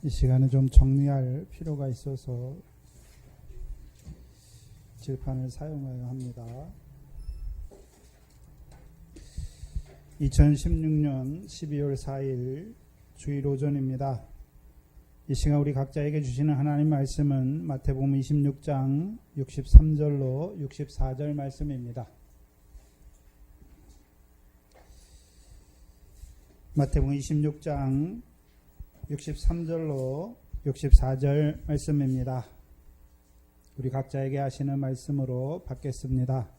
이 시간에 좀 정리할 필요가 있어서 질판을 사용해야 합니다. 2016년 12월 4일 주일 오전입니다. 이 시간 우리 각자에게 주시는 하나님 말씀은 마태복음 26장 63절로 64절 말씀입니다. 마태복음 26장 63절로 64절 말씀입니다. 우리 각자에게 하시는 말씀으로 받겠습니다.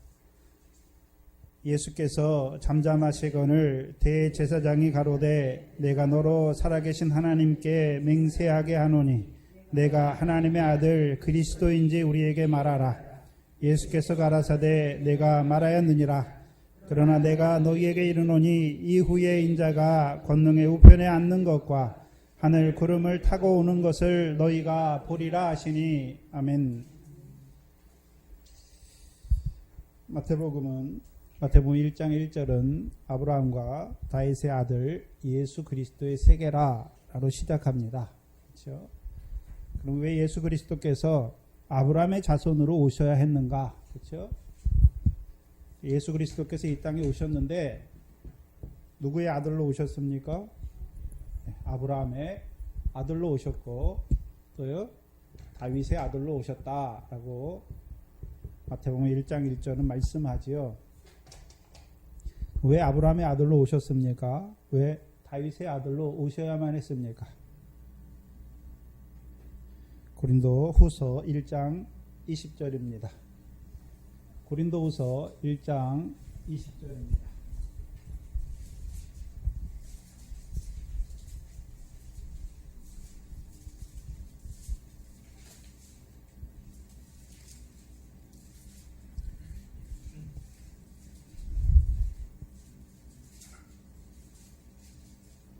예수께서 잠잠하시거늘 대제사장이 가로되 내가 너로 살아계신 하나님께 맹세하게 하노니 내가 하나님의 아들 그리스도인지 우리에게 말하라. 예수께서 가라사대 내가 말하였느니라. 그러나 내가 너희에게 이르노니 이후에 인자가 권능의 우편에 앉는 것과 하늘 구름을 타고 오는 것을 너희가 보리라 하시니 아멘. 마태복음 1장 1절은 아브라함과 다윗의 아들 예수 그리스도의 세계라로 시작합니다. 그렇죠? 그럼 왜 예수 그리스도께서 아브라함의 자손으로 오셔야 했는가? 그렇죠? 예수 그리스도께서 이 땅에 오셨는데 누구의 아들로 오셨습니까? 아브라함의 아들로 오셨고 또요 다윗의 아들로 오셨다라고 마태복음 1장 1절은 말씀하지요. 왜 아브라함의 아들로 오셨습니까? 왜 다윗의 아들로 오셔야만 했습니까? 고린도후서 1장 20절입니다. 고린도후서 1장 20절입니다.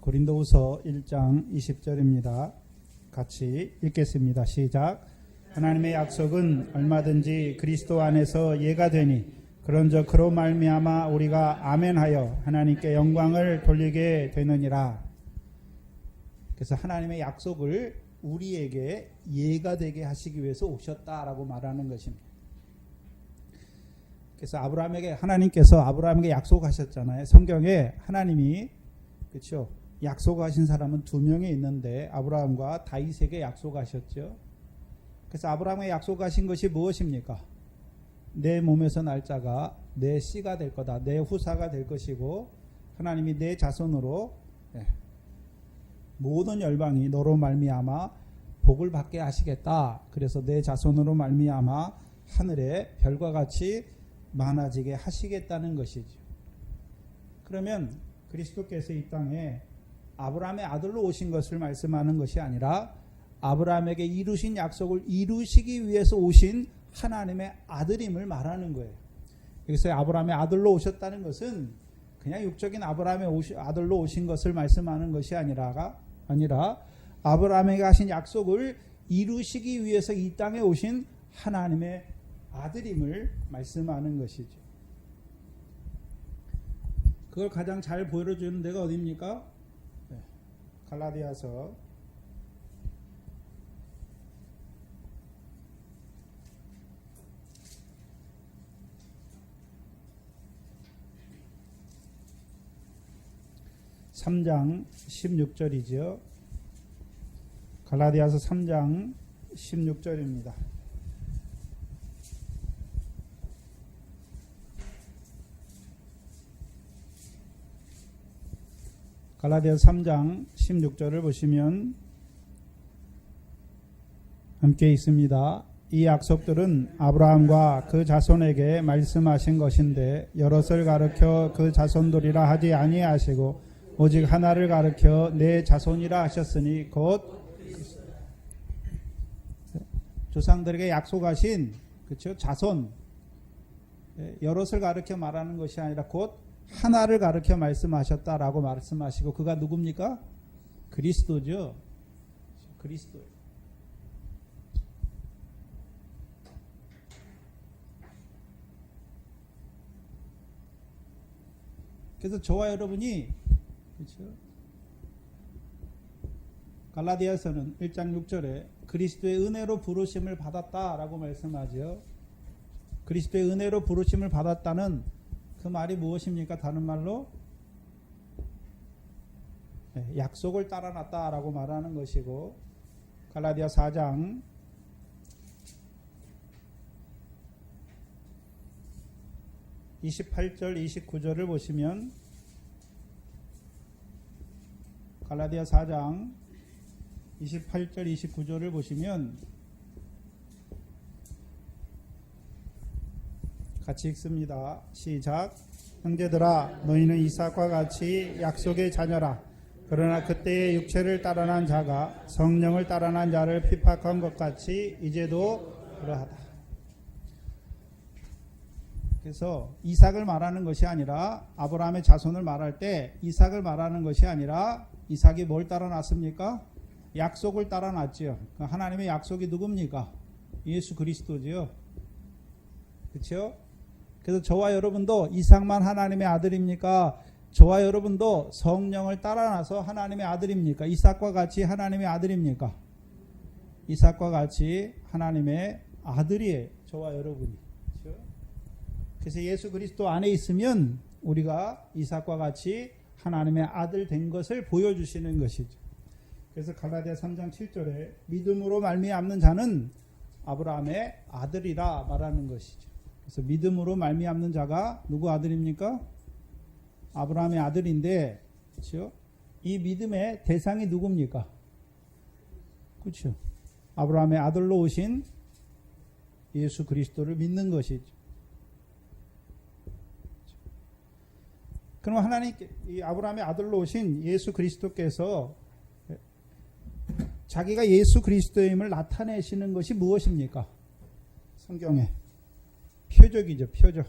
고린도후서 1장 20절입니다. 같이 읽겠습니다. 시작. 하나님의 약속은 얼마든지 그리스도 안에서 예가 되니 그런즉 그로 말미암아 우리가 아멘하여 하나님께 영광을 돌리게 되느니라. 그래서 하나님의 약속을 우리에게 예가 되게 하시기 위해서 오셨다라고 말하는 것입니다. 그래서 하나님께서 아브라함에게 약속하셨잖아요. 성경에 하나님이 그렇죠. 약속하신 사람은 두 명이 있는데 아브라함과 다윗에게 약속하셨죠. 그래서 아브라함에게 약속하신 것이 무엇입니까? 내 몸에서 날 자가 내 씨가 될 거다. 내 후사가 될 것이고 하나님이 내 자손으로 모든 열방이 너로 말미암아 복을 받게 하시겠다. 그래서 내 자손으로 말미암아 하늘의 별과 같이 많아지게 하시겠다는 것이죠. 그러면 그리스도께서 이 땅에 아브라함의 아들로 오신 것을 말씀하는 것이 아니라 아브라함에게 이루신 약속을 이루시기 위해서 오신 하나님의 아들임을 말하는 거예요. 여기서 아브라함의 아들로 오셨다는 것은 그냥 육적인 아브라함의 아들로 오신 것을 말씀하는 것이 아니라 아브라함에게 하신 약속을 이루시기 위해서 이 땅에 오신 하나님의 아들임을 말씀하는 것이죠. 그걸 가장 잘 보여주는 데가 어디입니까? 갈라디아서 3장 16절이죠. 갈라디아서 3장 16절입니다. 갈라디아서 3장 16절을 보시면 함께 있습니다. 이 약속들은 아브라함과 그 자손에게 말씀하신 것인데 여럿을 가르쳐 그 자손들이라 하지 아니하시고 오직 하나를 가르쳐 내 자손이라 하셨으니 곧 조상들에게 약속하신 그렇죠? 자손 여럿을 가르쳐 말하는 것이 아니라 곧 하나를 가르쳐 말씀하셨다라고 말씀하시고 그가 누굽니까? 그리스도죠. 그리스도. 그래서 저와 여러분이 그렇죠? 갈라디아서는 1장 6절에 그리스도의 은혜로 부르심을 받았다라고 말씀하죠. 그리스도의 은혜로 부르심을 받았다는 그 말이 무엇입니까? 다른 말로 약속을 따라놨다라고 말하는 것이고, 갈라디아 4장 28절 29절을 보시면, 갈라디아 4장 28절 29절을 보시면 같이 읽습니다. 시작. 형제들아, 너희는 이삭과 같이 약속의 자녀라. 그러나 그때의 육체를 따라난 자가 성령을 따라난 자를 핍박한 것 같이 이제도 그러하다. 그래서 이삭을 말하는 것이 아니라, 아브라함의 자손을 말할 때 이삭을 말하는 것이 아니라, 이삭이 뭘 따라놨습니까? 약속을 따라놨지요. 하나님의 약속이 누굽니까? 예수 그리스도지요. 그렇죠? 그래서 저와 여러분도 이삭만 하나님의 아들입니까? 저와 여러분도 성령을 따라놔서 하나님의 아들입니까? 이삭과 같이 하나님의 아들입니까? 이삭과 같이 하나님의 아들이에요. 저와 여러분이. 그렇죠? 그래서 예수 그리스도 안에 있으면 우리가 이삭과 같이 하나님의 아들 된 것을 보여주시는 것이죠. 그래서 갈라디아 3장 7절에 믿음으로 말미암는 자는 아브라함의 아들이라 말하는 것이죠. 그래서 믿음으로 말미암는 자가 누구 아들입니까? 아브라함의 아들인데, 그렇죠? 이 믿음의 대상이 누굽니까? 그렇죠? 아브라함의 아들로 오신 예수 그리스도를 믿는 것이죠. 그럼 하나님께, 이 아브라함의 아들로 오신 예수 그리스도께서 자기가 예수 그리스도임을 나타내시는 것이 무엇입니까? 성경에 표적이죠. 표적이에요.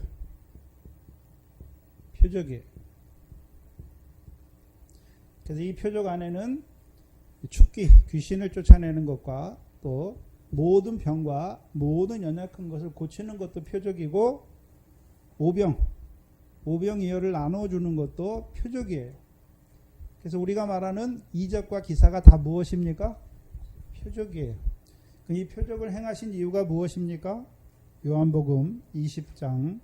그래서 이 표적 안에는 축기, 귀신을 쫓아내는 것과 또 모든 병과 모든 연약한 것을 고치는 것도 표적이고, 오병이어를 나눠주는 것도 표적이에요. 그래서 우리가 말하는 이적과 기사가 다 무엇입니까? 표적이에요. 이 표적을 행하신 이유가 무엇입니까? 요한복음 20장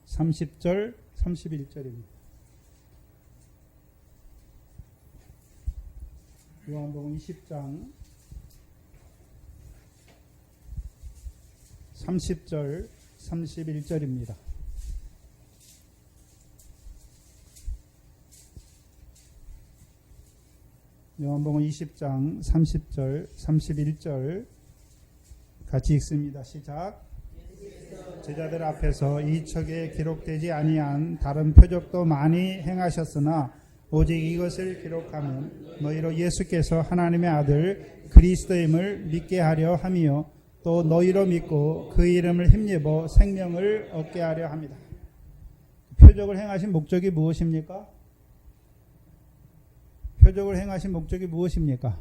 30절 31절입니다. 요한복음 20장 30절 31절입니다. 요한복음 20장 30절 31절 같이 읽습니다. 시작. 제자들 앞에서 이 책에 기록되지 아니한 다른 표적도 많이 행하셨으나 오직 이것을 기록하면 너희로 예수께서 하나님의 아들 그리스도임을 믿게 하려 함이요 또 너희로 믿고 그 이름을 힘입어 생명을 얻게 하려 합니다. 표적을 행하신 목적이 무엇입니까? 표적을 행하신 목적이 무엇입니까?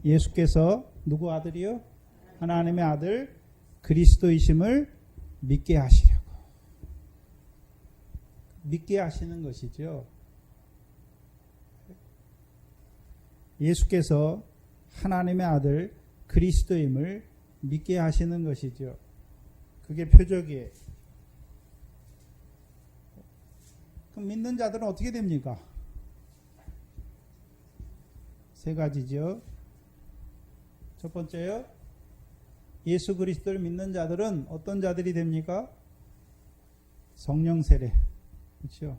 예수께서 누구 아들이요? 하나님의 아들 그리스도이심을 믿게 하시려고. 믿게 하시는 것이죠. 예수께서 하나님의 아들 그리스도임을 믿게 하시는 것이죠. 그게 표적이에요. 그럼 믿는 자들은 어떻게 됩니까? 세 가지죠. 첫 번째요. 예수 그리스도를 믿는 자들은 어떤 자들이 됩니까? 성령 세례. 그렇죠?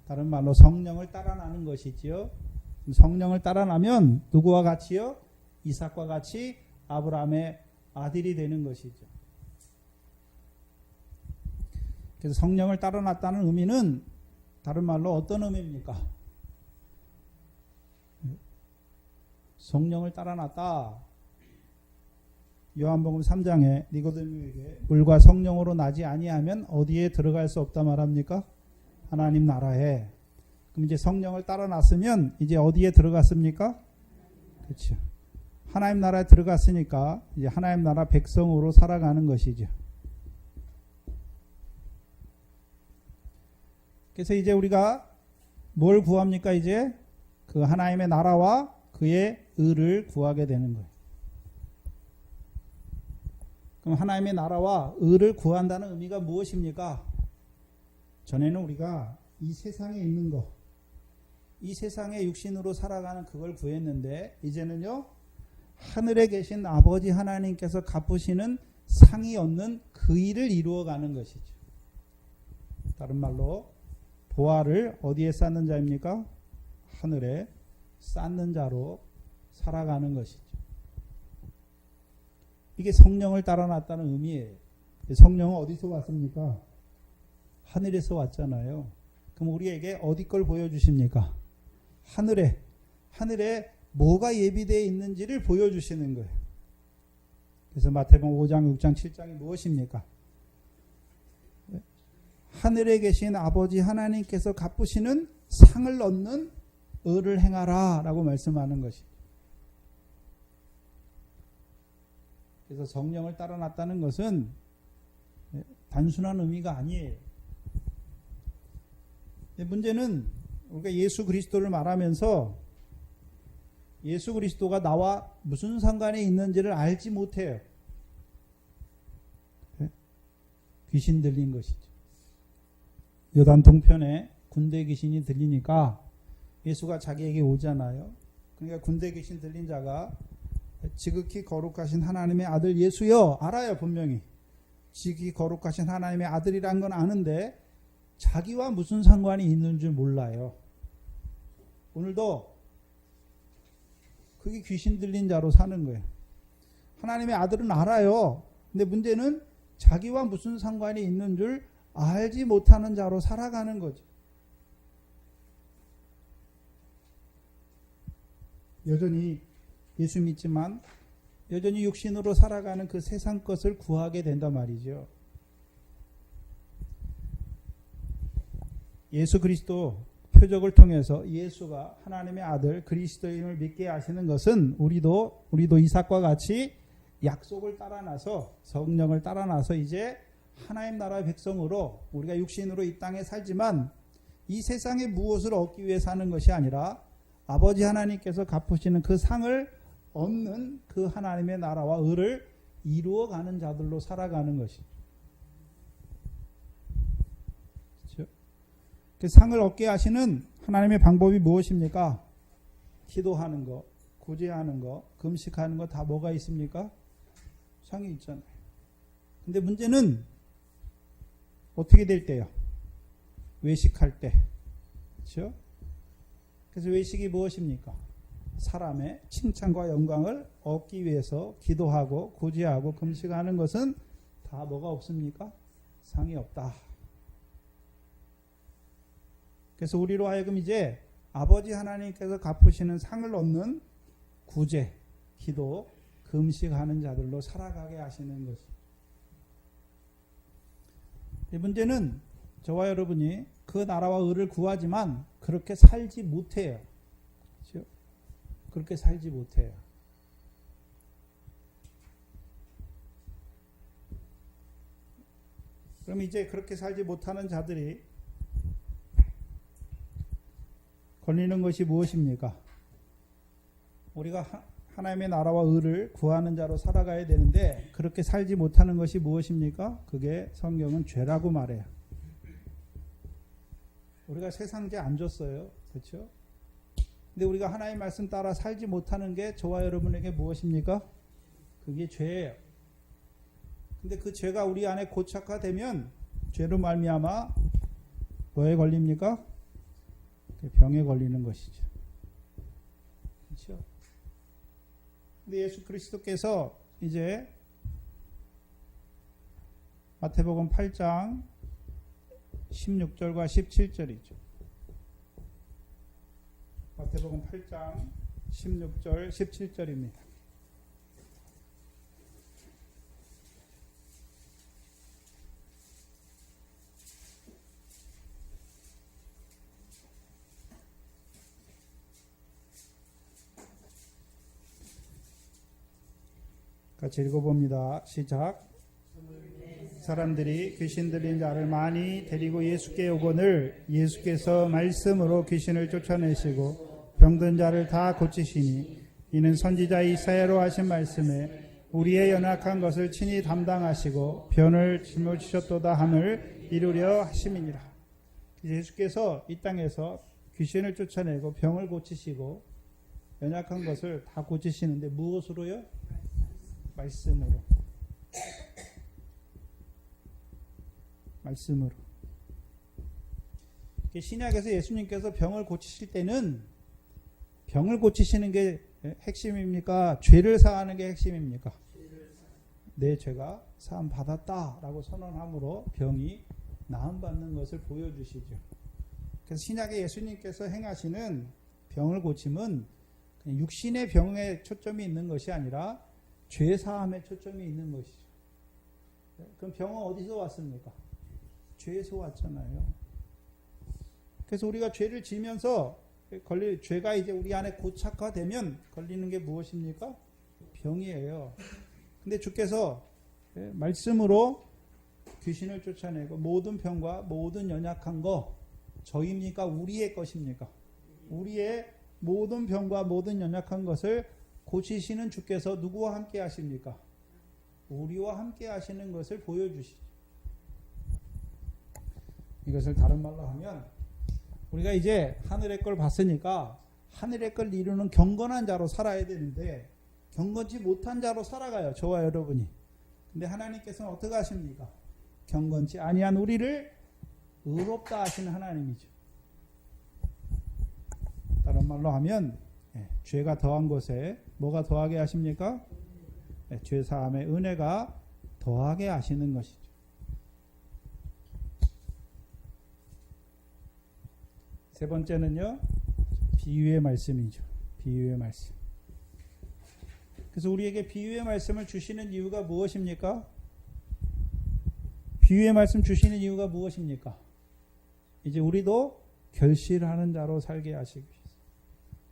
다른 말로 성령을 따라나는 것이지요. 성령을 따라나면 누구와 같이요? 이삭과 같이 아브라함의 아들이 되는 것이죠. 그래서 성령을 따라났다는 의미는 다른 말로 어떤 의미입니까? 성령을 따라났다. 요한복음 3장에 니고데모에게 물과 성령으로 나지 아니하면 어디에 들어갈 수 없다 말합니까? 하나님 나라에. 그럼 이제 성령을 따라났으면 이제 어디에 들어갔습니까? 그렇죠. 하나님 나라에 들어갔으니까 이제 하나님 나라 백성으로 살아가는 것이죠. 그래서 이제 우리가 뭘 구합니까? 이제 그 하나님의 나라와 그의 의를 구하게 되는 거예요. 그럼 하나님의 나라와 의를 구한다는 의미가 무엇입니까? 전에는 우리가 이 세상에 있는 거, 이 세상에 육신으로 살아가는 그걸 구했는데 이제는요, 하늘에 계신 아버지 하나님께서 갚으시는 상이 얻는 그 일을 이루어가는 것이죠. 다른 말로 보화를 어디에 쌓는 자입니까? 하늘에 쌓는 자로 살아가는 것이죠. 이게 성령을 따라 났다는 의미예요. 성령은 어디서 왔습니까? 하늘에서 왔잖아요. 그럼 우리에게 어디 걸 보여주십니까? 하늘에 뭐가 예비되어 있는지를 보여주시는 거예요. 그래서 마태복음 5장, 6장, 7장이 무엇입니까? 하늘에 계신 아버지 하나님께서 갚으시는 상을 얻는 의를 행하라 라고 말씀하는 것이죠. 그래서 성령을 따라 났다는 것은 단순한 의미가 아니에요. 문제는 우리가 예수 그리스도를 말하면서 예수 그리스도가 나와 무슨 상관이 있는지를 알지 못해요. 귀신 들린 것이죠. 요단 동편에 군대 귀신이 들리니까 예수가 자기에게 오잖아요. 그러니까 군대 귀신 들린 자가 지극히 거룩하신 하나님의 아들 예수여, 알아요 분명히. 지극히 거룩하신 하나님의 아들이란 건 아는데 자기와 무슨 상관이 있는 줄 몰라요. 오늘도 그게 귀신 들린 자로 사는 거예요. 하나님의 아들은 알아요. 근데 문제는 자기와 무슨 상관이 있는 줄 알지 못하는 자로 살아가는 거죠. 여전히 예수 믿지만 여전히 육신으로 살아가는 그 세상 것을 구하게 된단 말이죠. 예수 그리스도 표적을 통해서 예수가 하나님의 아들 그리스도임을 믿게 하시는 것은 우리도 이삭과 같이 약속을 따라 나서 성령을 따라 나서 이제 하나님 나라의 백성으로 우리가 육신으로 이 땅에 살지만 이 세상에 무엇을 얻기 위해 사는 것이 아니라 아버지 하나님께서 갚으시는 그 상을 얻는 그 하나님의 나라와 의를 이루어가는 자들로 살아가는 것이죠. 그렇죠? 그 상을 얻게 하시는 하나님의 방법이 무엇입니까? 기도하는 거, 구제하는 거, 금식하는 거 다 뭐가 있습니까? 상이 있잖아요. 근데 문제는 어떻게 될 때요? 외식할 때. 그렇죠? 그래서 외식이 무엇입니까? 사람의 칭찬과 영광을 얻기 위해서 기도하고 구제하고 금식하는 것은 다 뭐가 없습니까? 상이 없다. 그래서 우리로 하여금 이제 아버지 하나님께서 갚으시는 상을 얻는 구제, 기도, 금식하는 자들로 살아가게 하시는 것입니다. 이 문제는 저와 여러분이 그 나라와 의를 구하지만 그렇게 살지 못해요. 그렇죠? 그렇게 살지 못해요. 그럼 이제 그렇게 살지 못하는 자들이 걸리는 것이 무엇입니까? 우리가 하나님의 나라와 의를 구하는 자로 살아가야 되는데 그렇게 살지 못하는 것이 무엇입니까? 그게 성경은 죄라고 말해요. 우리가 세상죄 안 줬어요. 그렇죠? 근데 우리가 하나님의 말씀 따라 살지 못하는 게 저와 여러분에게 무엇입니까? 그게 죄예요. 근데 그 죄가 우리 안에 고착화되면 죄로 말미암아 뭐에 걸립니까? 병에 걸리는 것이죠. 그렇죠? 근데 예수 그리스도께서 이제 마태복음 8장 16절과 17절이죠. 마태복음 8장 16절 17절입니다. 같이 읽어봅니다. 시작. 사람들이 귀신 들린 자를 많이 데리고 예수께 오거늘 예수께서 말씀으로 귀신을 쫓아내시고 병든 자를 다 고치시니 이는 선지자 이사야로 하신 말씀에 우리의 연약한 것을 친히 담당하시고 변을 짊어지셨도다 함을 이루려 하심이니라. 예수께서 이 땅에서 귀신을 쫓아내고 병을 고치시고 연약한 것을 다 고치시는데 무엇으로요? 말씀으로. 말씀으로. 신약에서 예수님께서 병을 고치실 때는 병을 고치시는 게 핵심입니까? 죄를 사하는 게 핵심입니까? 내 죄가 사함 받았다라고 선언함으로 병이 나음 받는 것을 보여주시죠. 그래서 신약에 예수님께서 행하시는 병을 고침은 그냥 육신의 병에 초점이 있는 것이 아니라 죄 사함에 초점이 있는 것이죠. 그럼 병은 어디서 왔습니까? 죄에서 왔잖아요. 그래서 우리가 죄를 지면서 죄가 이제 우리 안에 고착화되면 걸리는 게 무엇입니까? 병이에요. 근데 주께서 말씀으로 귀신을 쫓아내고 모든 병과 모든 연약한 거 저입니까? 우리의 것입니까? 우리의 모든 병과 모든 연약한 것을 고치시는 주께서 누구와 함께 하십니까? 우리와 함께 하시는 것을 보여주시죠. 이것을 다른 말로 하면 우리가 이제 하늘의 걸 봤으니까 하늘의 걸 이루는 경건한 자로 살아야 되는데 경건치 못한 자로 살아가요. 저와 여러분이. 근데 하나님께서는 어떻게 하십니까? 경건치 아니한 우리를 의롭다 하시는 하나님이죠. 다른 말로 하면 죄가 더한 곳에 뭐가 더하게 하십니까? 죄 사함의 은혜가 더하게 하시는 것이죠. 세 번째는요, 비유의 말씀이죠. 비유의 말씀. 그래서 우리에게 비유의 말씀을 주시는 이유가 무엇입니까? 비유의 말씀 주시는 이유가 무엇입니까? 이제 우리도 결실하는 자로 살게 하시기 위해서.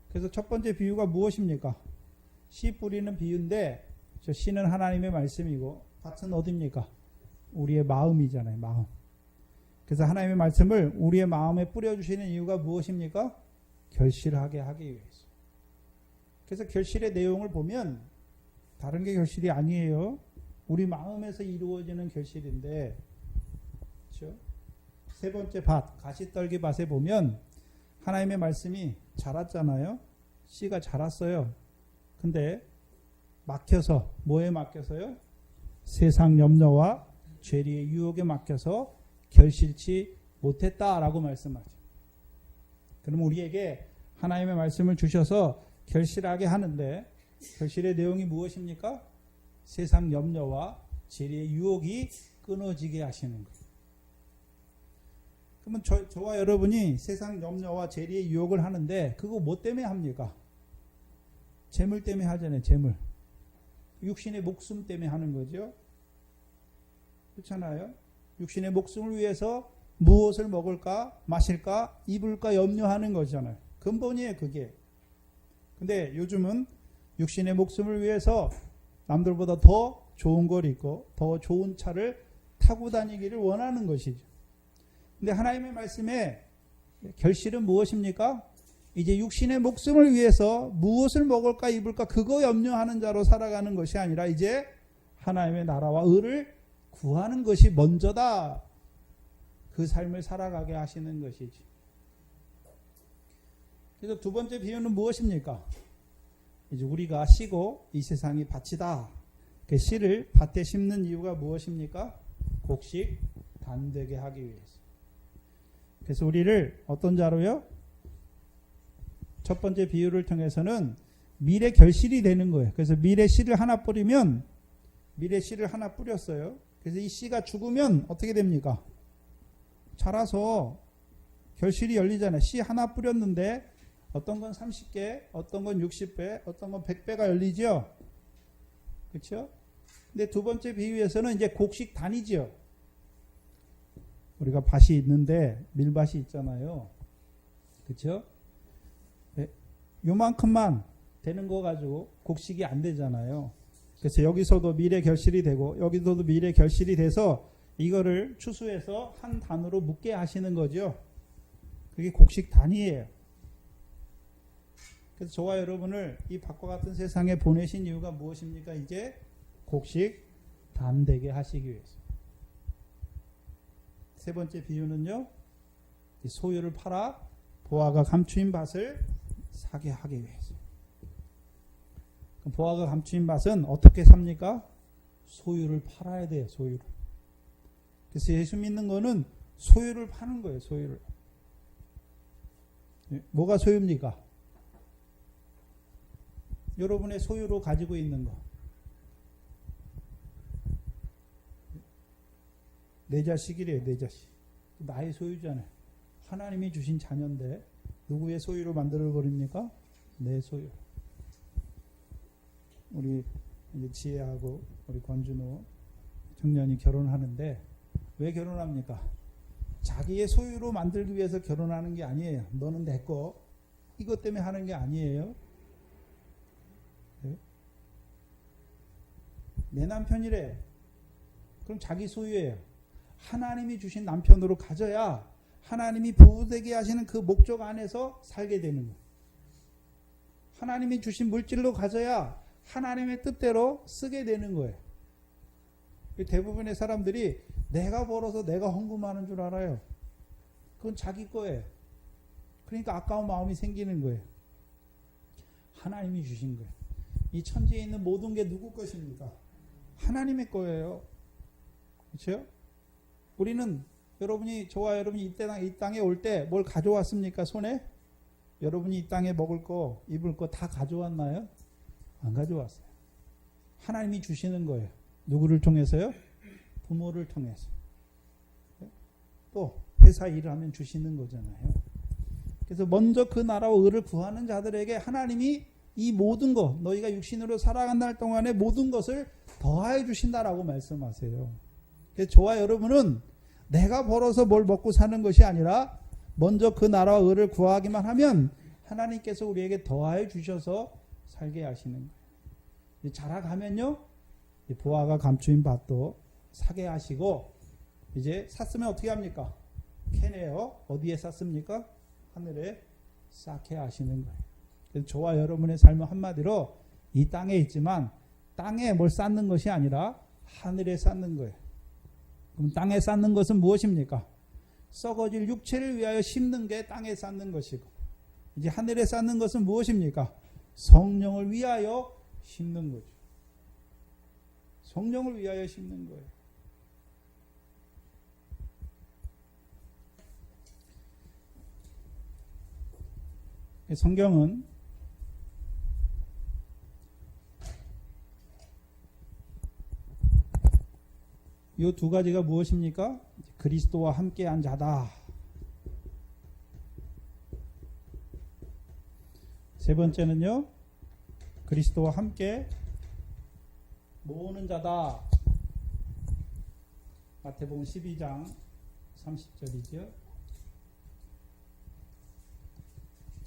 그래서 첫 번째 비유가 무엇입니까? 씨 뿌리는 비유인데 저 씨는 하나님의 말씀이고 밭은 어디입니까? 우리의 마음이잖아요. 마음. 그래서 하나님의 말씀을 우리의 마음에 뿌려주시는 이유가 무엇입니까? 결실하게 하기 위해서. 그래서 결실의 내용을 보면 다른 게 결실이 아니에요. 우리 마음에서 이루어지는 결실인데, 그렇죠? 세 번째 밭, 가시떨기 밭에 보면 하나님의 말씀이 자랐잖아요. 씨가 자랐어요. 근데 막혀서, 뭐에 막혀서요? 세상 염려와 죄리의 유혹에 막혀서 결실치 못했다라고 말씀하죠. 그럼 우리에게 하나님의 말씀을 주셔서 결실하게 하는데 결실의 내용이 무엇입니까? 세상 염려와 죄리의 유혹이 끊어지게 하시는 것. 그러면 저와 여러분이 세상 염려와 죄리의 유혹을 하는데 그거 뭐 때문에 합니까? 재물 때문에 하잖아요. 재물. 육신의 목숨 때문에 하는 거죠. 그렇잖아요. 육신의 목숨을 위해서 무엇을 먹을까, 마실까, 입을까 염려하는 거잖아요. 근본이에요, 그게. 근데 요즘은 육신의 목숨을 위해서 남들보다 더 좋은 걸 입고 더 좋은 차를 타고 다니기를 원하는 것이죠. 근데 하나님의 말씀에 결실은 무엇입니까? 이제 육신의 목숨을 위해서 무엇을 먹을까, 입을까, 그거 염려하는 자로 살아가는 것이 아니라 이제 하나님의 나라와 의를 구하는 것이 먼저다. 그 삶을 살아가게 하시는 것이지. 그래서 두 번째 비유는 무엇입니까? 이제 우리가 씨고 이 세상이 밭이다. 그 씨를 밭에 심는 이유가 무엇입니까? 곡식 단되게 하기 위해서. 그래서 우리를 어떤 자로요? 첫 번째 비유를 통해서는 미래 결실이 되는 거예요. 그래서 미래 씨를 하나 뿌리면 미래 씨를 하나 뿌렸어요. 그래서 이 씨가 죽으면 어떻게 됩니까? 자라서 결실이 열리잖아요. 씨 하나 뿌렸는데 어떤 건 30개, 어떤 건 60배, 어떤 건 100배가 열리죠. 그렇죠? 근데 두 번째 비유에서는 이제 곡식 단위죠. 우리가 밭이 있는데 밀밭이 있잖아요. 그렇죠? 네, 요만큼만 되는 거 가지고 곡식이 안 되잖아요. 그래서 여기서도 미래 결실이 되고 여기서도 미래 결실이 돼서 이거를 추수해서 한 단으로 묶게 하시는 거죠. 그게 곡식단이에요. 그래서 저와 여러분을 이 밖과 같은 세상에 보내신 이유가 무엇입니까? 이제 곡식단 되게 하시기 위해서. 세 번째 비유는요, 소유를 팔아 보화가 감추인 밭을 사게 하기 위해서. 그럼 보화가 감추인 밭은 어떻게 삽니까? 소유를 팔아야 돼요. 소유를. 그래서 예수 믿는 거는 소유를 파는 거예요. 소유를. 뭐가 소유입니까? 여러분의 소유로 가지고 있는 거. 내 자식이래요. 내 자식. 나의 소유잖아요. 하나님이 주신 자녀인데 누구의 소유로 만들어버립니까? 내 소유. 우리 이제 지혜하고 우리 권준호 청년이 결혼하는데 왜 결혼합니까? 자기의 소유로 만들기 위해서 결혼하는 게 아니에요. 너는 내 거. 이것 때문에 하는 게 아니에요. 네? 내 남편이래. 그럼 자기 소유예요. 하나님이 주신 남편으로 가져야 하나님이 부부되게 하시는 그 목적 안에서 살게 되는 거예요. 하나님이 주신 물질로 가져야 하나님의 뜻대로 쓰게 되는 거예요. 대부분의 사람들이 내가 벌어서 내가 헌금하는 줄 알아요. 그건 자기 거예요. 그러니까 아까운 마음이 생기는 거예요. 하나님이 주신 거예요. 이 천지에 있는 모든 게 누구 것입니까? 하나님의 거예요. 그렇죠? 우리는 여러분이 저와 여러분이 이 땅에 올 때 뭘 가져왔습니까? 손에? 여러분이 이 땅에 먹을 거, 입을 거 다 가져왔나요? 안 가져왔어요. 하나님이 주시는 거예요. 누구를 통해서요? 부모를 통해서. 또 회사 일을 하면 주시는 거잖아요. 그래서 먼저 그 나라와 의를 구하는 자들에게 하나님이 이 모든 것, 너희가 육신으로 살아간다 할 동안에 모든 것을 더하여 주신다라고 말씀하세요. 그래서 저와 여러분은 내가 벌어서 뭘 먹고 사는 것이 아니라 먼저 그 나라와 의를 구하기만 하면 하나님께서 우리에게 더하여 주셔서 살게 하시는 거예요. 자라가면요, 보화가 감추인 밭도 사게 하시고, 이제 샀으면 어떻게 합니까? 캐내요. 어디에 쌌습니까? 하늘에 쌓게 하시는 거예요. 그래서 저와 여러분의 삶은 한마디로 이 땅에 있지만 땅에 뭘 쌓는 것이 아니라 하늘에 쌓는 거예요. 그럼 땅에 쌓는 것은 무엇입니까? 썩어질 육체를 위하여 심는 게 땅에 쌓는 것이고, 이제 하늘에 쌓는 것은 무엇입니까? 성령을 위하여 심는 거죠. 성령을 위하여 심는 거예요. 성경은 이 두 가지가 무엇입니까? 그리스도와 함께한 자다. 세 번째는요, 그리스도와 함께 모으는 자다. 마태복음 12장 30절이죠.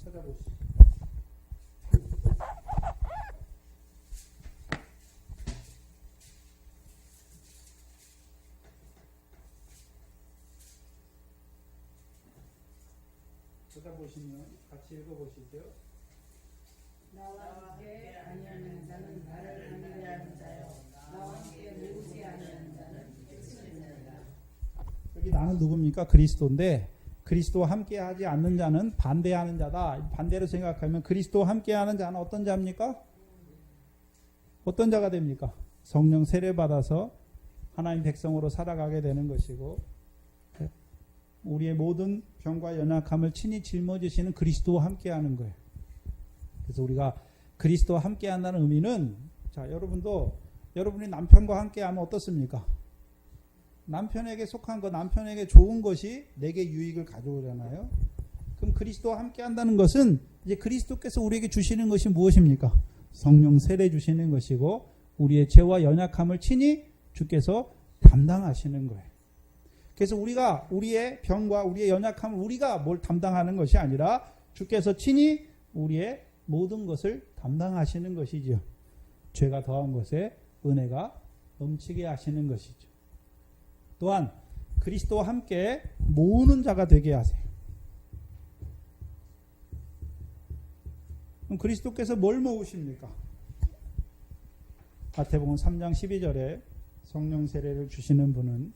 찾아보시죠. 찾아보시면 같이 읽어보시죠. 나와 함께 아니하는 자는 나를 반대하는 자요, 나와 함께 모으지 않는 자는 끝이니라. 여기 나는 누굽니까? 그리스도인데, 그리스도와 함께하지 않는 자는 반대하는 자다. 반대로 생각하면 그리스도와 함께하는 자는 어떤 자입니까? 어떤 자가 됩니까? 성령 세례 받아서 하나님 백성으로 살아가게 되는 것이고, 우리의 모든 병과 연약함을 친히 짊어지시는 그리스도와 함께하는 거예요. 그래서 우리가 그리스도와 함께한다는 의미는, 자, 여러분도 여러분이 남편과 함께하면 어떻습니까? 남편에게 속한 것, 남편에게 좋은 것이 내게 유익을 가져오잖아요. 그럼 그리스도와 함께한다는 것은 이제 그리스도께서 우리에게 주시는 것이 무엇입니까? 성령 세례 주시는 것이고, 우리의 죄와 연약함을 친히 주께서 담당하시는 거예요. 그래서 우리가 우리의 병과 우리의 연약함을 우리가 뭘 담당하는 것이 아니라 주께서 친히 우리의 모든 것을 담당하시는 것이죠. 죄가 더한 것에 은혜가 넘치게 하시는 것이죠. 또한 그리스도와 함께 모으는 자가 되게 하세요. 그럼 그리스도께서 뭘 모으십니까? 마태복음 3장 12절에 성령 세례를 주시는 분은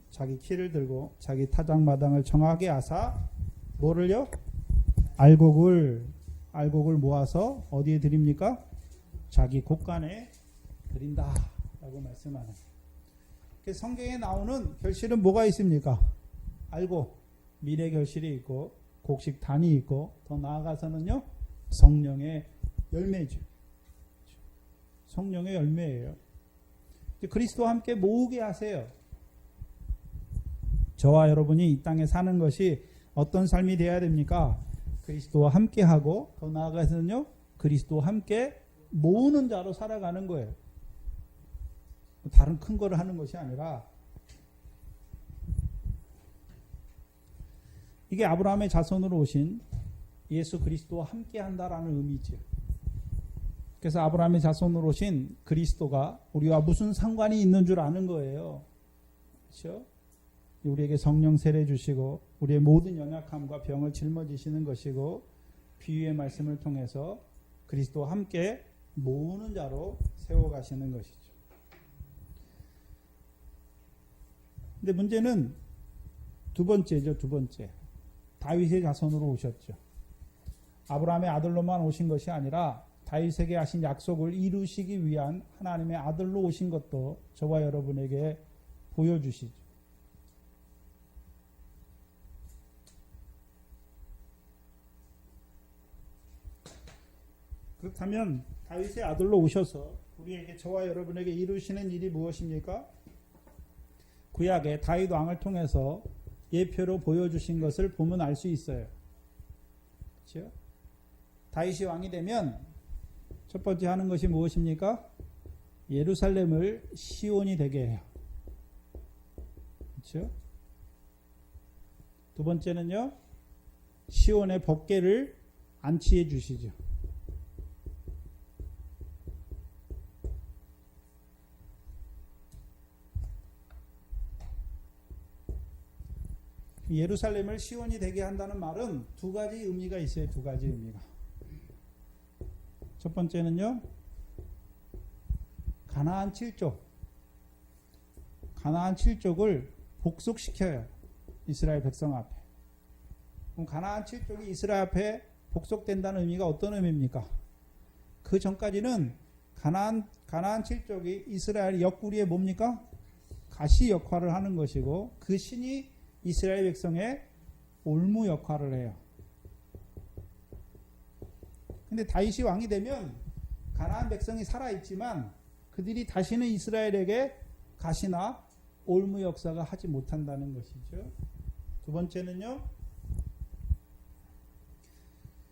자기 키를 들고 자기 타작마당을 정하게 하사 뭐를요? 알곡을 모아서 어디에 드립니까? 자기 곳간에 드린다 라고 말씀하는. 성경에 나오는 결실은 뭐가 있습니까? 알곡, 미래 결실이 있고 곡식 단이 있고 더 나아가서는요 성령의 열매죠. 성령의 열매예요. 그리스도와 함께 모으게 하세요. 저와 여러분이 이 땅에 사는 것이 어떤 삶이 되어야 됩니까? 그리스도와 함께 하고 더 나아가서는요 그리스도와 함께 모으는 자로 살아가는 거예요. 다른 큰 거를 하는 것이 아니라 이게 아브라함의 자손으로 오신 예수 그리스도와 함께 한다라는 의미죠. 그래서 아브라함의 자손으로 오신 그리스도가 우리와 무슨 상관이 있는 줄 아는 거예요. 그렇죠? 우리에게 성령 세례 주시고 우리의 모든 연약함과 병을 짊어지시는 것이고 비유의 말씀을 통해서 그리스도와 함께 모으는 자로 세워가시는 것이죠. 근데 문제는 두 번째죠. 두 번째. 다윗의 자손으로 오셨죠. 아브라함의 아들로만 오신 것이 아니라 다윗에게 하신 약속을 이루시기 위한 하나님의 아들로 오신 것도 저와 여러분에게 보여주시죠. 그렇다면 다윗의 아들로 오셔서 우리에게 저와 여러분에게 이루시는 일이 무엇입니까? 구약의 다윗 왕을 통해서 예표로 보여주신 것을 보면 알 수 있어요. 그렇죠? 다윗이 왕이 되면 첫 번째 하는 것이 무엇입니까? 예루살렘을 시온이 되게 해요. 그렇죠? 두 번째는요, 시온의 법궤를 안치해 주시죠. 예루살렘을 시온이 되게 한다는 말은 두 가지 의미가 있어요. 두 가지 의미가. 첫 번째는요, 가나안 7족. 가나안 7족을 복속시켜요. 이스라엘 백성 앞에. 그럼 가나안 7족이 이스라엘 앞에 복속된다는 의미가 어떤 의미입니까? 그 전까지는 가나안 7족이 이스라엘 옆구리에 뭡니까? 가시 역할을 하는 것이고 그 신이 이스라엘 백성의 올무 역할을 해요. 근데 다윗이 왕이 되면 가나안 백성이 살아있지만 그들이 다시는 이스라엘에게 가시나 올무 역사가 하지 못한다는 것이죠. 두 번째는요,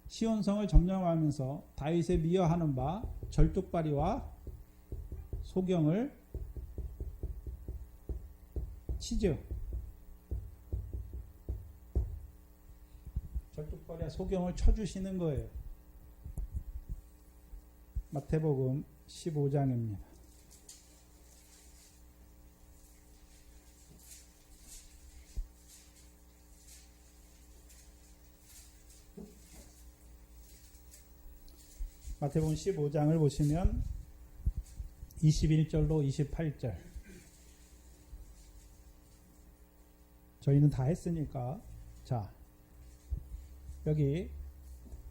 시온성을 점령하면서 다윗의 미워하는 바 절뚝발이와 소경을 치죠. 절뚝발이와 소경을 쳐주시는 거예요. 마태복음 15장입니다. 마태복음 15장을 보시면 21절로 28절. 저희는 다 했으니까. 자, 여기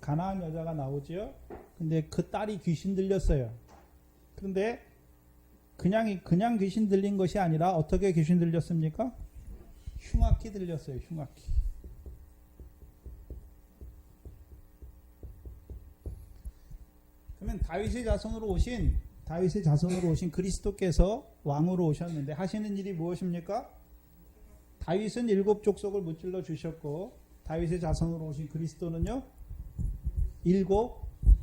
가나안 여자가 나오죠. 근데 그 딸이 귀신 들렸어요. 그런데 그냥 귀신 들린 것이 아니라 어떻게 귀신 들렸습니까? 흉악히 들렸어요. 흉악히. 그러면 다윗의 자손으로 오신 그리스도께서 왕으로 오셨는데 하시는 일이 무엇입니까? 다윗은 7 족속을 무찔러 주셨고 다윗의 자손으로 오신 그리스도는요 7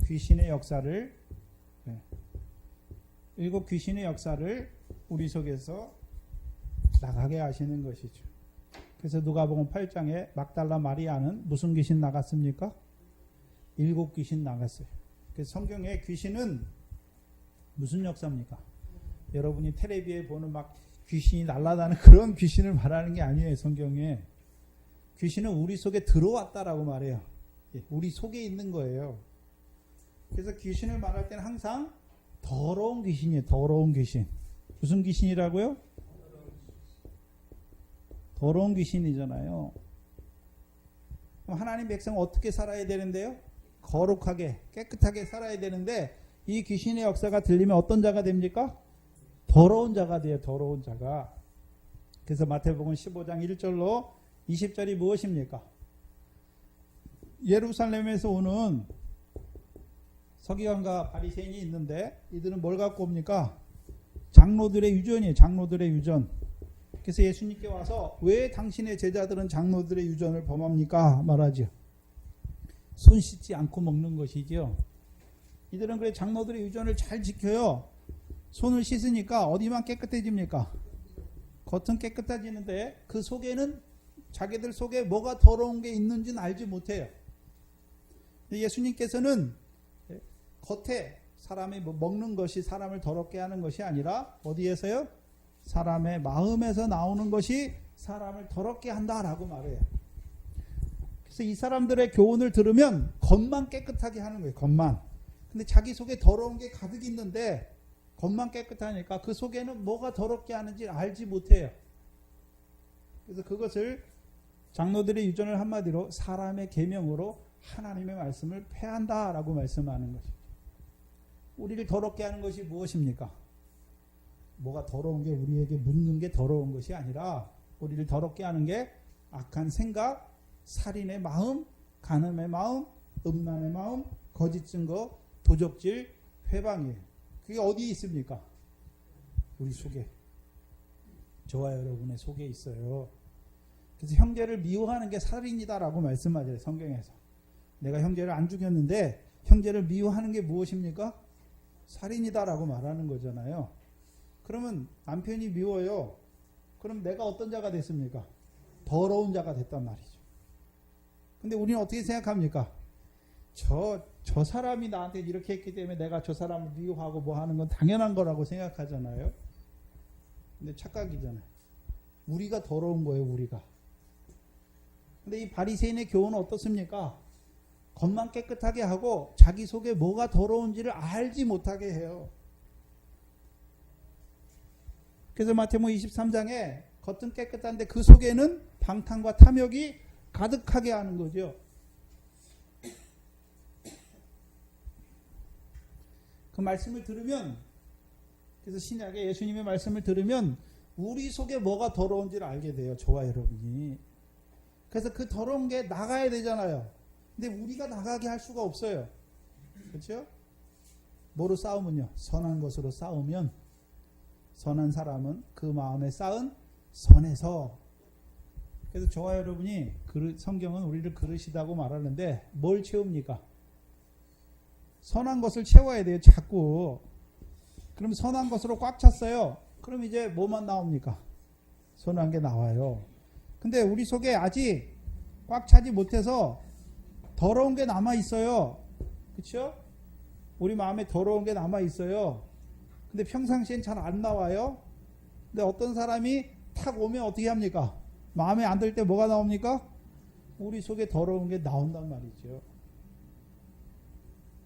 귀신의 역사를 우리 속에서 나가게 하시는 것이죠. 그래서 누가복음 8장에 막달라 마리아는 무슨 귀신 나갔습니까? 7 귀신 나갔어요. 그래서 성경에 귀신은 무슨 역사입니까? 여러분이 텔레비에 보는 막 귀신이 날아다니는 그런 귀신을 말하는 게 아니에요. 성경에. 귀신은 우리 속에 들어왔다라고 말해요. 우리 속에 있는 거예요. 그래서 귀신을 말할 때는 항상 더러운 귀신이에요. 더러운 귀신. 무슨 귀신이라고요? 더러운 귀신이잖아요. 그럼 하나님 백성은 어떻게 살아야 되는데요? 거룩하게 깨끗하게 살아야 되는데 이 귀신의 역사가 들리면 어떤 자가 됩니까? 더러운 자가 돼요. 더러운 자가. 그래서 마태복음 15장 1절로 20절이 무엇입니까? 예루살렘에서 오는 서기관과 바리새인이 있는데 이들은 뭘 갖고 옵니까? 장로들의 유전이에요. 장로들의 유전. 그래서 예수님께 와서 왜 당신의 제자들은 장로들의 유전을 범합니까? 말하죠. 손 씻지 않고 먹는 것이죠. 이들은 그래 장로들의 유전을 잘 지켜요. 손을 씻으니까 어디만 깨끗해집니까? 겉은 깨끗해지는데 그 속에는 자기들 속에 뭐가 더러운 게 있는지는 알지 못해요. 예수님께서는 겉에 사람이 먹는 것이 사람을 더럽게 하는 것이 아니라 어디에서요? 사람의 마음에서 나오는 것이 사람을 더럽게 한다라고 말해요. 그래서 이 사람들의 교훈을 들으면 겉만 깨끗하게 하는 거예요. 겉만. 근데 자기 속에 더러운 게 가득 있는데 겉만 깨끗하니까 그 속에는 뭐가 더럽게 하는지 알지 못해요. 그래서 그것을 장로들의 유전을 한마디로 사람의 계명으로 하나님의 말씀을 폐한다라고 말씀하는 것입니다. 우리를 더럽게 하는 것이 무엇입니까? 뭐가 더러운 게 우리에게 묻는 게 더러운 것이 아니라 우리를 더럽게 하는 게 악한 생각, 살인의 마음, 간음의 마음, 음란의 마음, 거짓 증거, 도적질, 회방이에요. 그게 어디에 있습니까? 우리 속에. 저와 여러분의 속에 있어요. 그래서 형제를 미워하는 게 살인이다라고 말씀하죠. 성경에서. 내가 형제를 안 죽였는데 형제를 미워하는 게 무엇입니까? 살인이다라고 말하는 거잖아요. 그러면 남편이 미워요. 그럼 내가 어떤 자가 됐습니까? 더러운 자가 됐단 말이죠. 근데 우리는 어떻게 생각합니까? 저 사람이 나한테 이렇게 했기 때문에 내가 저 사람을 미워하고 뭐 하는 건 당연한 거라고 생각하잖아요. 근데 착각이잖아요. 우리가 더러운 거예요, 우리가. 근데 이 바리새인의 교훈은 어떻습니까? 겉만 깨끗하게 하고 자기 속에 뭐가 더러운지를 알지 못하게 해요. 그래서 마태복음 23장에 겉은 깨끗한데 그 속에는 방탕과 탐욕이 가득하게 하는 거죠. 그 말씀을 들으면, 그래서 신약에 예수님의 말씀을 들으면 우리 속에 뭐가 더러운지를 알게 돼요. 저와 여러분이. 그래서 그 더러운 게 나가야 되잖아요. 근데 우리가 나가게 할 수가 없어요. 그렇죠? 뭐로 싸우면요? 선한 것으로 싸우면 선한 사람은 그 마음에 쌓은 선에서. 그래서 저와 여러분이 성경은 우리를 그릇이다고 말하는데 뭘 채웁니까? 선한 것을 채워야 돼요. 자꾸. 그럼 선한 것으로 꽉 찼어요. 그럼 이제 뭐만 나옵니까? 선한 게 나와요. 근데 우리 속에 아직 꽉 차지 못해서 더러운 게 남아 있어요. 그렇죠? 우리 마음에 더러운 게 남아 있어요. 근데 평상시엔 잘 안 나와요. 근데 어떤 사람이 탁 오면 어떻게 합니까? 마음에 안 들 때 뭐가 나옵니까? 우리 속에 더러운 게 나온단 말이죠.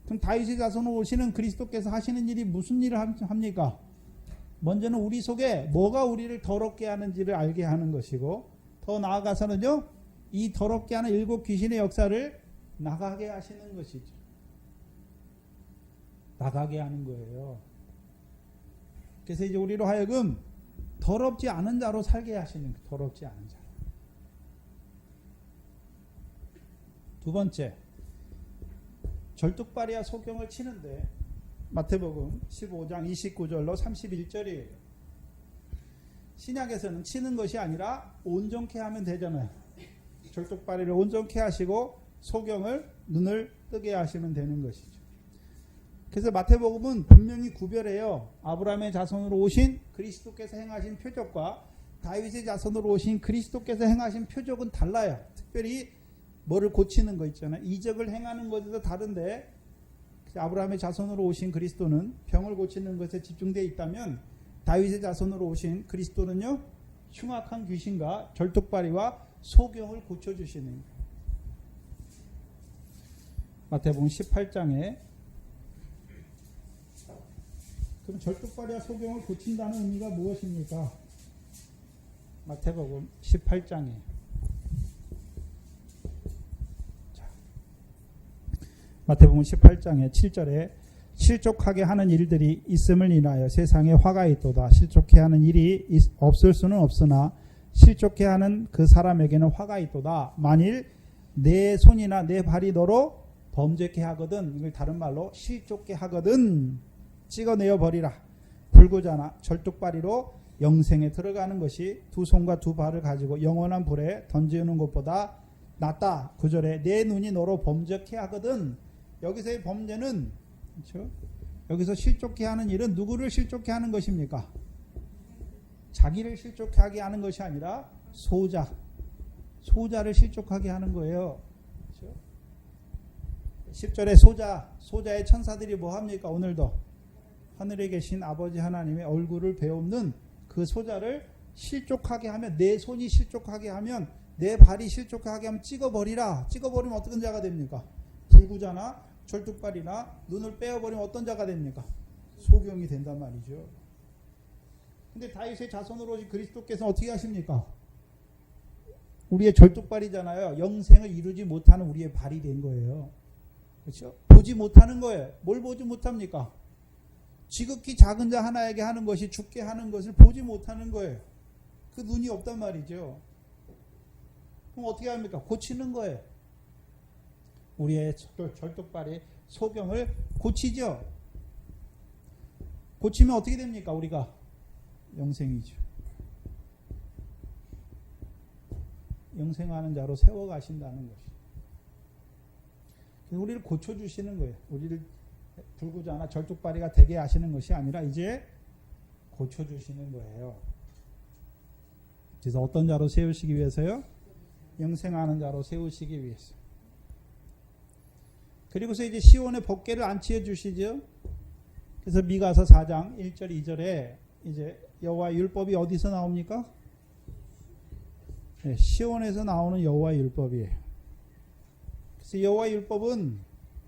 그럼 다윗의 자손으로 오시는 그리스도께서 하시는 일이 무슨 일을 합니까? 먼저는 우리 속에 뭐가 우리를 더럽게 하는지를 알게 하는 것이고, 더 나아가서는요, 이 더럽게 하는 7 귀신의 역사를 나가게 하시는 것이죠. 나가게 하는 거예요. 그래서 이제 우리로 하여금 더럽지 않은 자로 살게 하시는 거예요. 더럽지 않은 자. 두 번째, 절뚝발이야 소경을 치는데 마태복음 15장 29절로 31절이에요. 신약에서는 치는 것이 아니라 온전케 하면 되잖아요. 절뚝발이를 온전케 하시고 소경을 눈을 뜨게 하시면 되는 것이죠. 그래서 마태복음은 분명히 구별해요. 아브라함의 자손으로 오신 그리스도께서 행하신 표적과 다윗의 자손으로 오신 그리스도께서 행하신 표적은 달라요. 특별히 뭐를 고치는 거 있잖아요. 이적을 행하는 것에도 다른데 아브라함의 자손으로 오신 그리스도는 병을 고치는 것에 집중되어 있다면 다윗의 자손으로 오신 그리스도는요, 흉악한 귀신과 절뚝발이와 소경을 고쳐주시는 거예요. 마태복음 18장에 그럼 절뚝발이와 소경을 고친다는 의미가 무엇입니까? 마태복음 18장에 마태복음 18장의 7절에 실족하게 하는 일들이 있음을 인하여 세상에 화가 있도다. 실족해 하는 일이 없을 수는 없으나 실족해 하는 그 사람에게는 화가 있도다. 만일 내 손이나 내 발이 너로 범죄케 하거든, 이걸 다른 말로 실족케 하거든 찍어내어 버리라. 불구자나 절뚝발이로 영생에 들어가는 것이 두 손과 두 발을 가지고 영원한 불에 던지는 것보다 낫다. 9절에 내 눈이 너로 범죄케 하거든. 여기서의 범죄는, 그렇죠? 여기서 실족케 하는 일은 누구를 실족케 하는 것입니까? 자기를 실족하게 하는 것이 아니라 소자를 실족하게 하는 거예요. 그렇죠? 10절에 소자의 천사들이 뭐 합니까? 오늘도 하늘에 계신 아버지 하나님의 얼굴을 배우는 그 소자를 실족하게 하면, 내 손이 실족하게 하면, 내 발이 실족하게 하면 찍어버리라. 찍어버리면 어떤 자가 됩니까? 불구자나 절뚝발이나 눈을 빼어버리면 어떤 자가 됩니까? 소경이 된단 말이죠. 근데 다윗의 자손으로 오신 그리스도께서는 어떻게 하십니까? 우리의 절뚝발이잖아요. 영생을 이루지 못하는 우리의 발이 된 거예요. 그렇죠? 보지 못하는 거예요. 뭘 보지 못합니까? 지극히 작은 자 하나에게 하는 것이 죽게 하는 것을 보지 못하는 거예요. 그 눈이 없단 말이죠. 그럼 어떻게 합니까? 고치는 거예요. 우리의 절뚝발의 소경을 고치죠. 고치면 어떻게 됩니까? 우리가 영생이죠. 영생하는 자로 세워가신다는 것이. 우리를 고쳐주시는 거예요. 우리를 불구자나 절뚝발이가 되게 하시는 것이 아니라 이제 고쳐주시는 거예요. 그래서 어떤 자로 세우시기 위해서요? 영생하는 자로 세우시기 위해서. 그리고서 이제 시온의 법궤를 안치해 주시죠. 그래서 미가서 4장 1절 2절에 이제 여호와의 율법이 어디서 나옵니까? 네, 시온에서 나오는 여호와의 율법이에요. 그래서 여호와의 율법은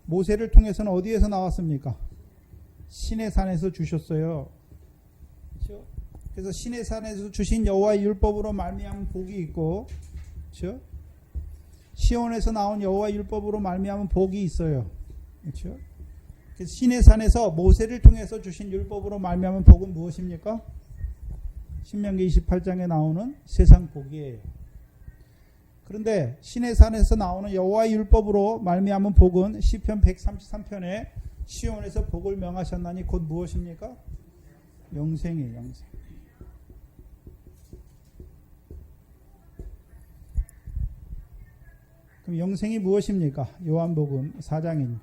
모세를 통해서는 어디에서 나왔습니까? 시내산에서 주셨어요. 그렇죠? 그래서 시내산에서 주신 여호와의 율법으로 말미암은 복이 있고, 그렇죠? 시온에서 나온 여호와의 율법으로 말미암은 복이 있어요. 그렇죠? 그래서 시내산에서 모세를 통해서 주신 율법으로 말미암은 복은 무엇입니까? 신명기 28장에 나오는 세상 복이에요. 그런데 시내산에서 나오는 여호와의 율법으로 말미암은 복은 시편 133편에 시온에서 복을 명하셨나니 곧 무엇입니까? 영생이에요. 영생. 그럼 영생이 무엇입니까? 요한복음 4장입니다.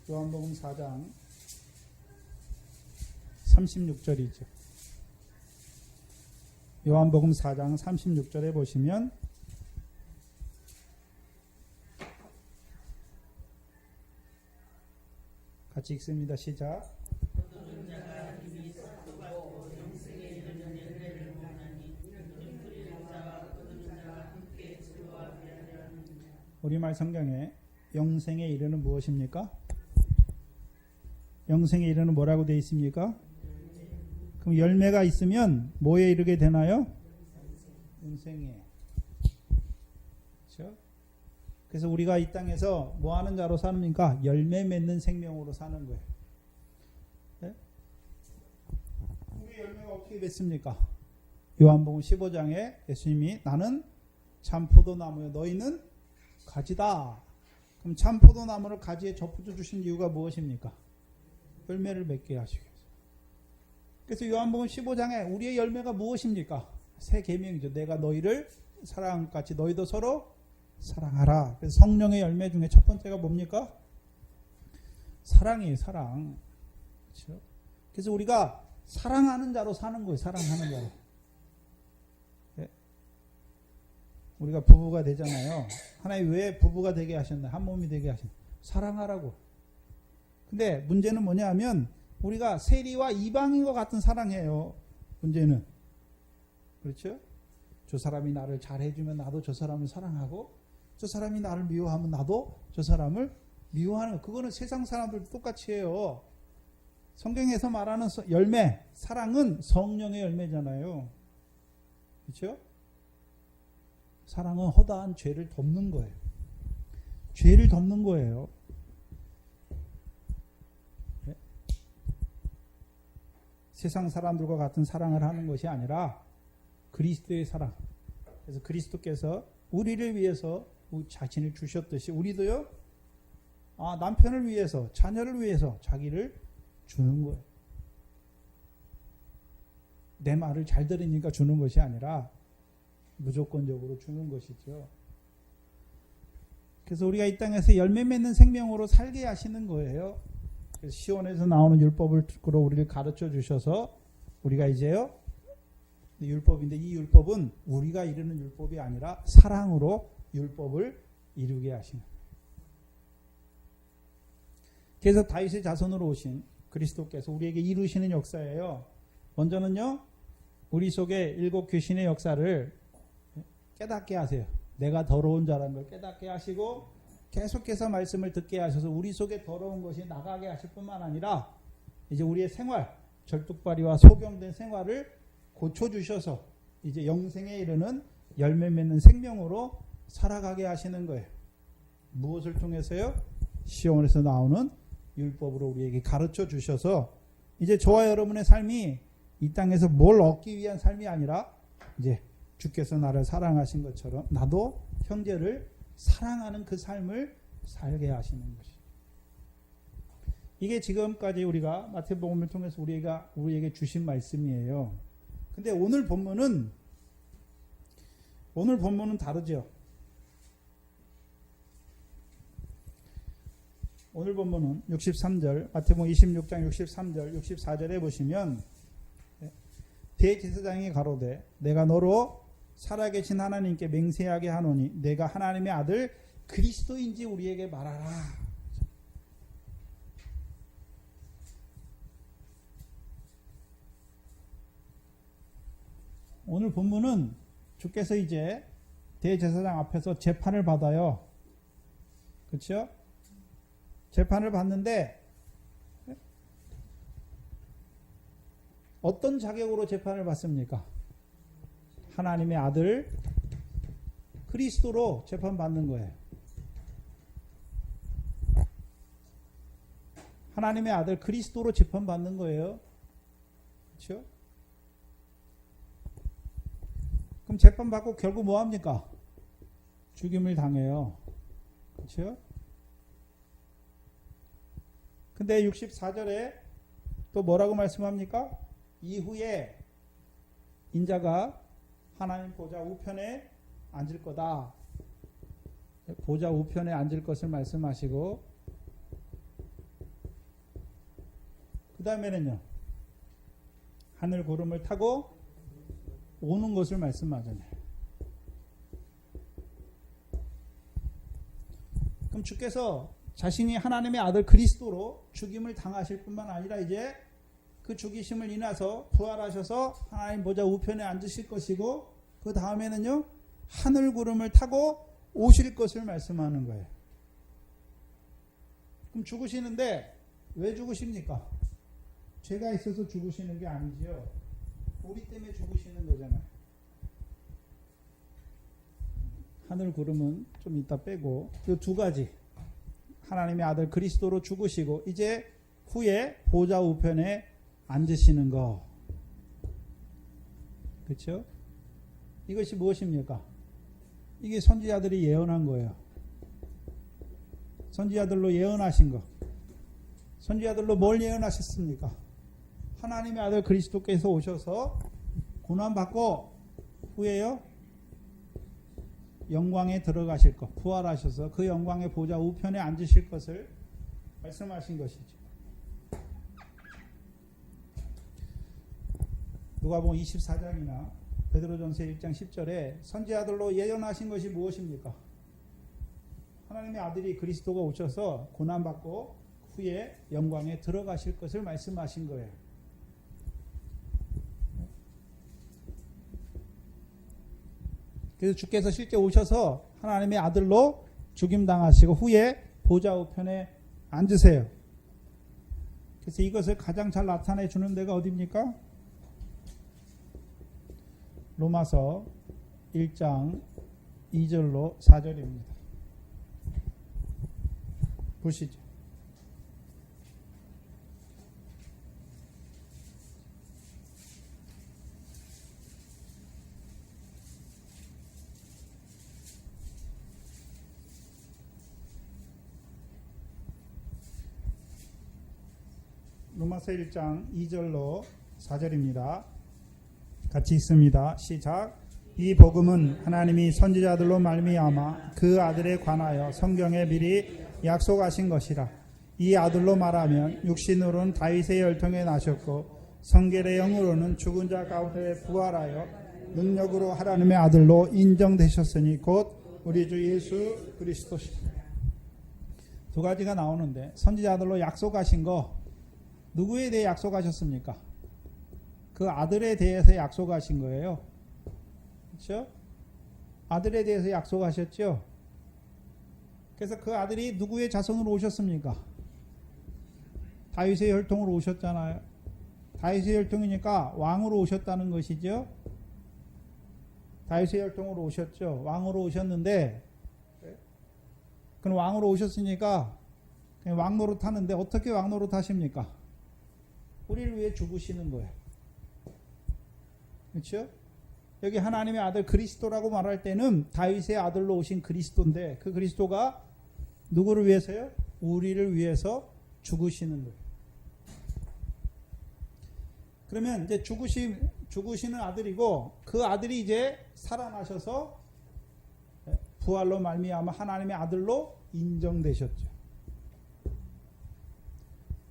요한복음 4장 36절이죠. 요한복음 4장 36절에 보시면 같이 읽습니다. 시작. 우리말 성경에 영생에 이르는 무엇입니까? 영생에 이르는 뭐라고 되어 있습니까? 그럼 열매가 있으면 뭐에 이르게 되나요? 영생에. 그렇죠? 그래서 우리가 이 땅에서 뭐 하는 자로 사는니까 열매 맺는 생명으로 사는 거예요. 네? 우리 열매가 어떻게 맺습니까? 요한복음 15장에 예수님이 나는 참 포도나무요 너희는 가지다. 그럼 참 포도나무를 가지에 접붙여 주신 이유가 무엇입니까? 열매를 맺게 하시기 위해서. 그래서 요한복음 15장에 우리의 열매가 무엇입니까? 새 계명이죠. 내가 너희를 사랑한 것 같이 너희도 서로 사랑하라. 그래서 성령의 열매 중에 첫 번째가 뭡니까? 사랑이에요. 사랑. 그렇죠? 그래서 우리가 사랑하는 자로 사는 거예요. 사랑하는 자로. 네. 우리가 부부가 되잖아요. 하나님 왜 부부가 되게 하셨나? 한 몸이 되게 하셨나? 사랑하라고. 근데 문제는 뭐냐 하면 우리가 세리와 이방인과 같은 사랑해요. 문제는. 그렇죠? 저 사람이 나를 잘해주면 나도 저 사람을 사랑하고 저 사람이 나를 미워하면 나도 저 사람을 미워하는 거. 그거는 세상 사람들도 똑같이 해요. 성경에서 말하는 열매, 사랑은 성령의 열매잖아요. 그렇죠? 사랑은 허다한 죄를 덮는 거예요. 죄를 덮는 거예요. 네? 세상 사람들과 같은 사랑을 하는 것이 아니라 그리스도의 사랑. 그래서 그리스도께서 우리를 위해서 자신을 주셨듯이 우리도요. 남편을 위해서, 자녀를 위해서 자기를 주는 거예요. 내 말을 잘 들으니까 주는 것이 아니라 무조건적으로 주는 것이죠. 그래서 우리가 이 땅에서 열매 맺는 생명으로 살게 하시는 거예요. 그래서 시온에서 나오는 율법을 듣고 우리를 가르쳐 주셔서 우리가 이제요. 율법인데 이 율법은 우리가 이루는 율법이 아니라 사랑으로 율법을 이루게 하시는 거예요. 그래서 다윗의 자손으로 오신 그리스도께서 우리에게 이루시는 역사예요. 먼저는요. 우리 속에 일곱 귀신의 역사를 깨닫게 하세요. 내가 더러운 자라는 걸 깨닫게 하시고 계속해서 말씀을 듣게 하셔서 우리 속에 더러운 것이 나가게 하실 뿐만 아니라 이제 우리의 생활, 절뚝발이와 소경된 생활을 고쳐주셔서 이제 영생에 이르는 열매 맺는 생명으로 살아가게 하시는 거예요. 무엇을 통해서요? 시온에서 나오는 율법으로 우리에게 가르쳐 주셔서 이제 저와 여러분의 삶이 이 땅에서 뭘 얻기 위한 삶이 아니라 이제 주께서 나를 사랑하신 것처럼 나도 형제를 사랑하는 그 삶을 살게 하시는 것이죠. 이게 지금까지 우리가 마태복음을 통해서 우리에게 주신 말씀이에요. 근데 오늘 본문은 다르죠. 오늘 본문은 63절, 마태복음 26장 63절, 64절에 보시면 대제사장이 가로되 내가 너로 살아계신 하나님께 맹세하게 하노니 내가 하나님의 아들 그리스도인지 우리에게 말하라. 오늘 본문은 주께서 이제 대제사장 앞에서 재판을 받아요. 그렇죠? 재판을 받는데 어떤 자격으로 재판을 받습니까? 하나님의 아들 그리스도로 재판받는 거예요. 하나님의 아들 그리스도로 재판받는 거예요. 그렇죠? 그럼 재판받고 결국 뭐 합니까? 죽임을 당해요. 그렇죠? 근데 64절에 또 뭐라고 말씀합니까? 이후에 인자가 하나님 보좌 우편에 앉을 거다. 보좌 우편에 앉을 것을 말씀하시고 그 다음에는요. 하늘 구름을 타고 오는 것을 말씀하잖아요. 그럼 주께서 자신이 하나님의 아들 그리스도로 죽임을 당하실 뿐만 아니라 이제 그 죽이심을 인해서 부활하셔서 하나님 보좌 우편에 앉으실 것이고 그 다음에는요 하늘 구름을 타고 오실 것을 말씀하는 거예요. 그럼 죽으시는데 왜 죽으십니까? 죄가 있어서 죽으시는 게 아니지요. 우리 때문에 죽으시는 거잖아요. 하늘 구름은 좀 이따 빼고 이 두 가지 하나님의 아들 그리스도로 죽으시고 이제 후에 보좌 우편에 앉으시는 거. 그렇죠? 이것이 무엇입니까? 이게 선지자들이 예언한 거예요. 선지자들로 예언하신 거. 선지자들로 뭘 예언하셨습니까? 하나님의 아들 그리스도께서 오셔서 고난받고 후에요 영광에 들어가실 것, 부활하셔서 그 영광의 보좌 우편에 앉으실 것을 말씀하신 것이죠. 누가복음 24장이나 베드로전서 1장 10절에 선지자들로 예언하신 것이 무엇입니까? 하나님의 아들이 그리스도가 오셔서 고난받고 후에 영광에 들어가실 것을 말씀하신 거예요. 그래서 주께서 실제 오셔서 하나님의 아들로 죽임당하시고 후에 보좌 우편에 앉으세요. 그래서 이것을 가장 잘 나타내 주는 데가 어디입니까? 로마서 1장 2절로 4절입니다. 보시죠. 로마서 1장 2절로 4절입니다. 같이 읽습니다. 시작. 이 복음은 하나님이 선지자들로 말미암아 그 아들에 관하여 성경에 미리 약속하신 것이라. 이 아들로 말하면 육신으로는 다윗의 혈통에 나셨고 성결의 영으로는 죽은 자 가운데 부활하여 능력으로 하나님의 아들로 인정되셨으니 곧 우리 주 예수 그리스도시다. 두 가지가 나오는데 선지자들로 약속하신 거 누구에 대해 약속하셨습니까? 그 아들에 대해서 약속하신 거예요. 그렇죠? 아들에 대해서 약속하셨죠? 그래서 그 아들이 누구의 자손으로 오셨습니까? 다윗의 혈통으로 오셨잖아요. 다윗의 혈통이니까 왕으로 오셨다는 것이죠. 다윗의 혈통으로 오셨죠. 왕으로 오셨는데 그럼 왕으로 오셨으니까 그냥 왕노릇 하는데 어떻게 왕노릇 하십니까? 우리를 위해 죽으시는 거예요. 그렇죠? 여기 하나님의 아들 그리스도라고 말할 때는 다윗의 아들로 오신 그리스도인데 그 그리스도가 누구를 위해서요? 우리를 위해서 죽으시는 거예요. 그러면 이제 죽으시는 아들이고 그 아들이 이제 살아나셔서 부활로 말미암아 하나님의 아들로 인정되셨죠.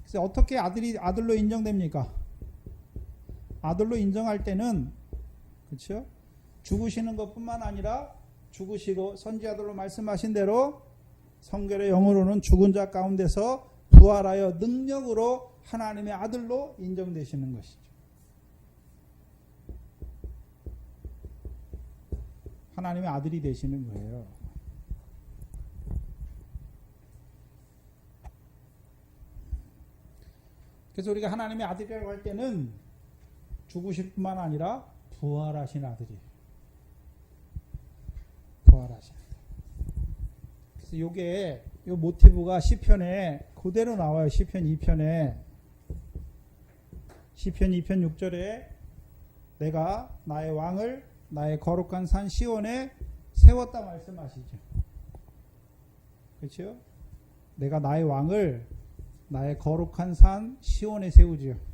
그래서 어떻게 아들로 인정됩니까? 아들로 인정할 때는 그렇죠? 죽으시는 것뿐만 아니라 죽으시고 선지자들로 말씀하신 대로 성결의 영으로는 죽은 자 가운데서 부활하여 능력으로 하나님의 아들로 인정되시는 것이죠. 하나님의 아들이 되시는 거예요. 그래서 우리가 하나님의 아들이라고 할 때는 죽으실 뿐만 아니라 부활하신 아들이에요. 부활하신 아들. 그래서 요게 요 모티브가 시편에 그대로 나와요. 시편 2편에. 시편 2편 6절에 내가 나의 왕을 나의 거룩한 산 시온에 세웠다 말씀하시죠. 그렇죠? 내가 나의 왕을 나의 거룩한 산 시온에 세우지요.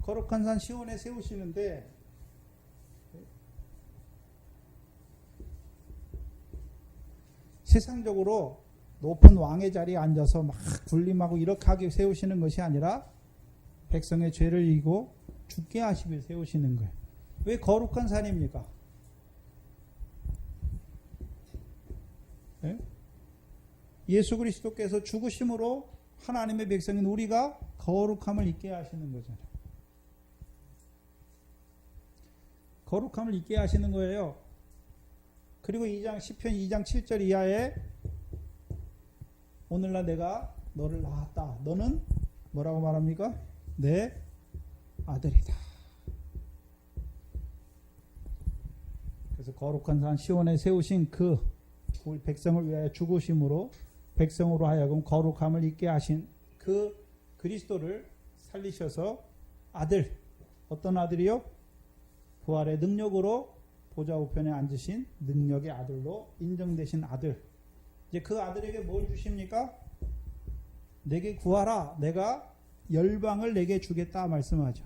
거룩한 산 시온에 세우시는데 세상적으로 높은 왕의 자리에 앉아서 막 군림하고 이렇게 하게 세우시는 것이 아니라 백성의 죄를 이기고 죽게 하시기 세우시는 거예요. 왜 거룩한 산입니까? 네? 예수 그리스도께서 죽으심으로 하나님의 백성인 우리가 거룩함을 있게 하시는 거잖아요. 거룩함을 있게 하시는 거예요. 그리고 2장 시편 2장 7절 이하에 오늘날 내가 너를 낳았다. 너는 뭐라고 말합니까? 내 아들이다. 그래서 거룩한 산 시온에 세우신 그 우리 백성을 위하여 죽으심으로 백성으로 하여금 거룩함을 있게 하신 그 그리스도를 살리셔서 아들, 어떤 아들이요? 부활의 능력으로 보좌 우편에 앉으신 능력의 아들로 인정되신 아들. 이제 그 아들에게 뭘 주십니까? 내게 구하라. 내가 열방을 내게 주겠다 말씀하죠.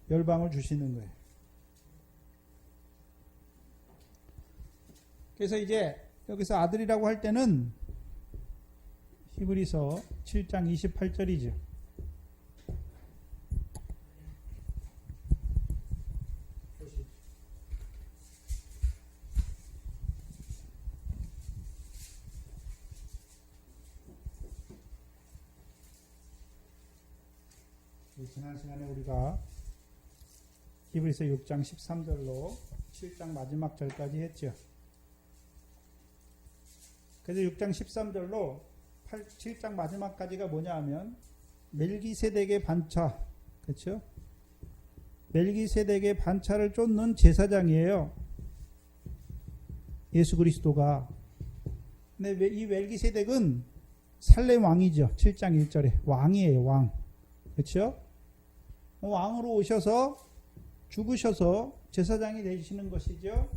열방을 주시는 거예요. 그래서 이제 여기서 아들이라고 할 때는 히브리서 7장 28절이죠. 지난 시간에 우리가 히브리서 6장 13절로 7장 마지막 절까지 했죠. 그래서 6장 13절로 7장 마지막까지가 뭐냐 하면 멜기세덱의 반차, 그렇죠? 멜기세덱의 반차를 쫓는 제사장이에요. 예수 그리스도가. 근데 이 멜기세덱은 살렘 왕이죠. 7장 1절에 왕이에요, 왕. 그렇죠? 왕으로 오셔서 죽으셔서 제사장이 되시는 것이죠.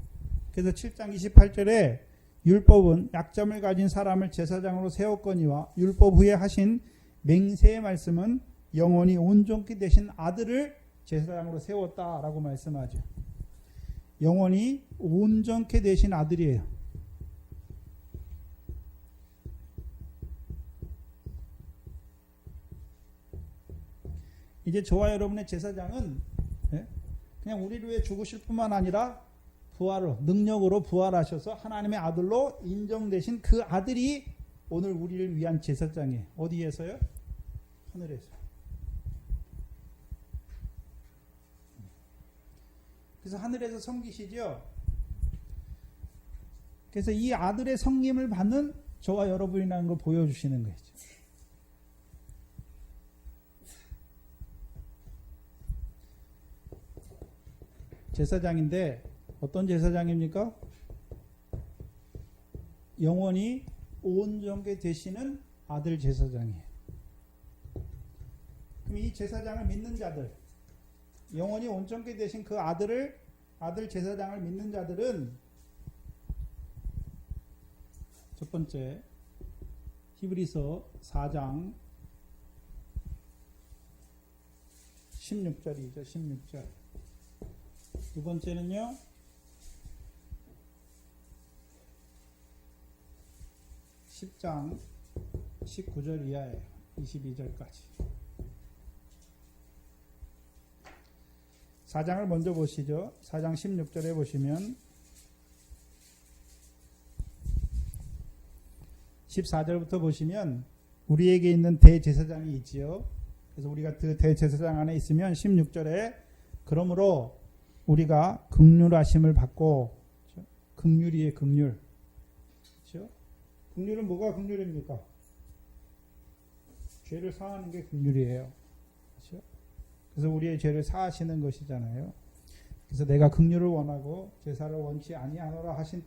그래서 7장 28절에 율법은 약점을 가진 사람을 제사장으로 세웠거니와 율법 후에 하신 맹세의 말씀은 영원히 온전케 되신 아들을 제사장으로 세웠다라고 말씀하죠. 영원히 온전케 되신 아들이에요. 이제 저와 여러분의 제사장은 그냥 우리를 위해 죽으실 뿐만 아니라 부활로, 능력으로 부활하셔서 하나님의 아들로 인정되신 그 아들이 오늘 우리를 위한 제사장이에요. 어디에서요? 하늘에서. 그래서 하늘에서 섬기시죠. 그래서 이 아들의 섬김을 받는 저와 여러분이라는 걸 보여주시는 거죠. 제사장인데 어떤 제사장입니까? 영원히 온전케 되시는 아들 제사장이에요. 그럼 이 제사장을 믿는 자들, 영원히 온전케 되신 그 아들 제사장을 믿는 자들은 첫 번째 히브리서 4장 16절이죠. 16절. 두 번째는요, 10장 19절 이하예요. 22절까지. 4장을 먼저 보시죠. 4장 16절에 보시면 14절부터 보시면 우리에게 있는 대제사장이 있지요. 그래서 우리가 그 대제사장 안에 있으면 16절에 그러므로 우리가 긍휼하심을 받고, 그렇죠? 긍휼이에요, 긍휼. 그렇죠? 긍휼은 뭐가 긍휼입니까? 죄를 사하는 게 긍휼이에요. 그렇죠? 그래서 우리의 죄를 사하시는 것이잖아요. 그래서 내가 긍휼을 원하고 제사를 원치 아니하노라 하신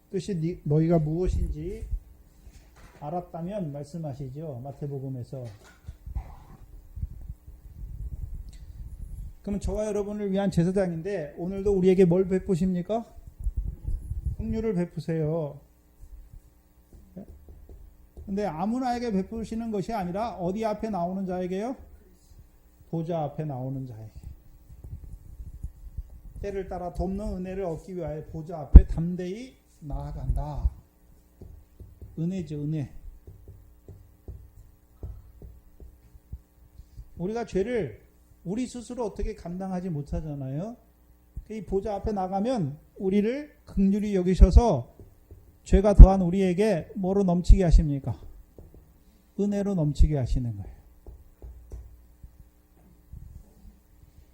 뜻이 너희가 무엇인지 알았다면 말씀하시죠. 마태복음에서. 그러면 저와 여러분을 위한 제사장인데 오늘도 우리에게 뭘 베푸십니까? 긍휼을 베푸세요. 근데 아무나에게 베푸시는 것이 아니라 어디 앞에 나오는 자에게요? 보좌 앞에 나오는 자에게. 때를 따라 돕는 은혜를 얻기 위하여 보좌 앞에 담대히 나아간다. 은혜죠, 은혜. 우리가 죄를 우리 스스로 어떻게 감당하지 못하잖아요. 이 보좌 앞에 나가면 우리를 긍휼히 여기셔서 죄가 더한 우리에게 뭐로 넘치게 하십니까? 은혜로 넘치게 하시는 거예요.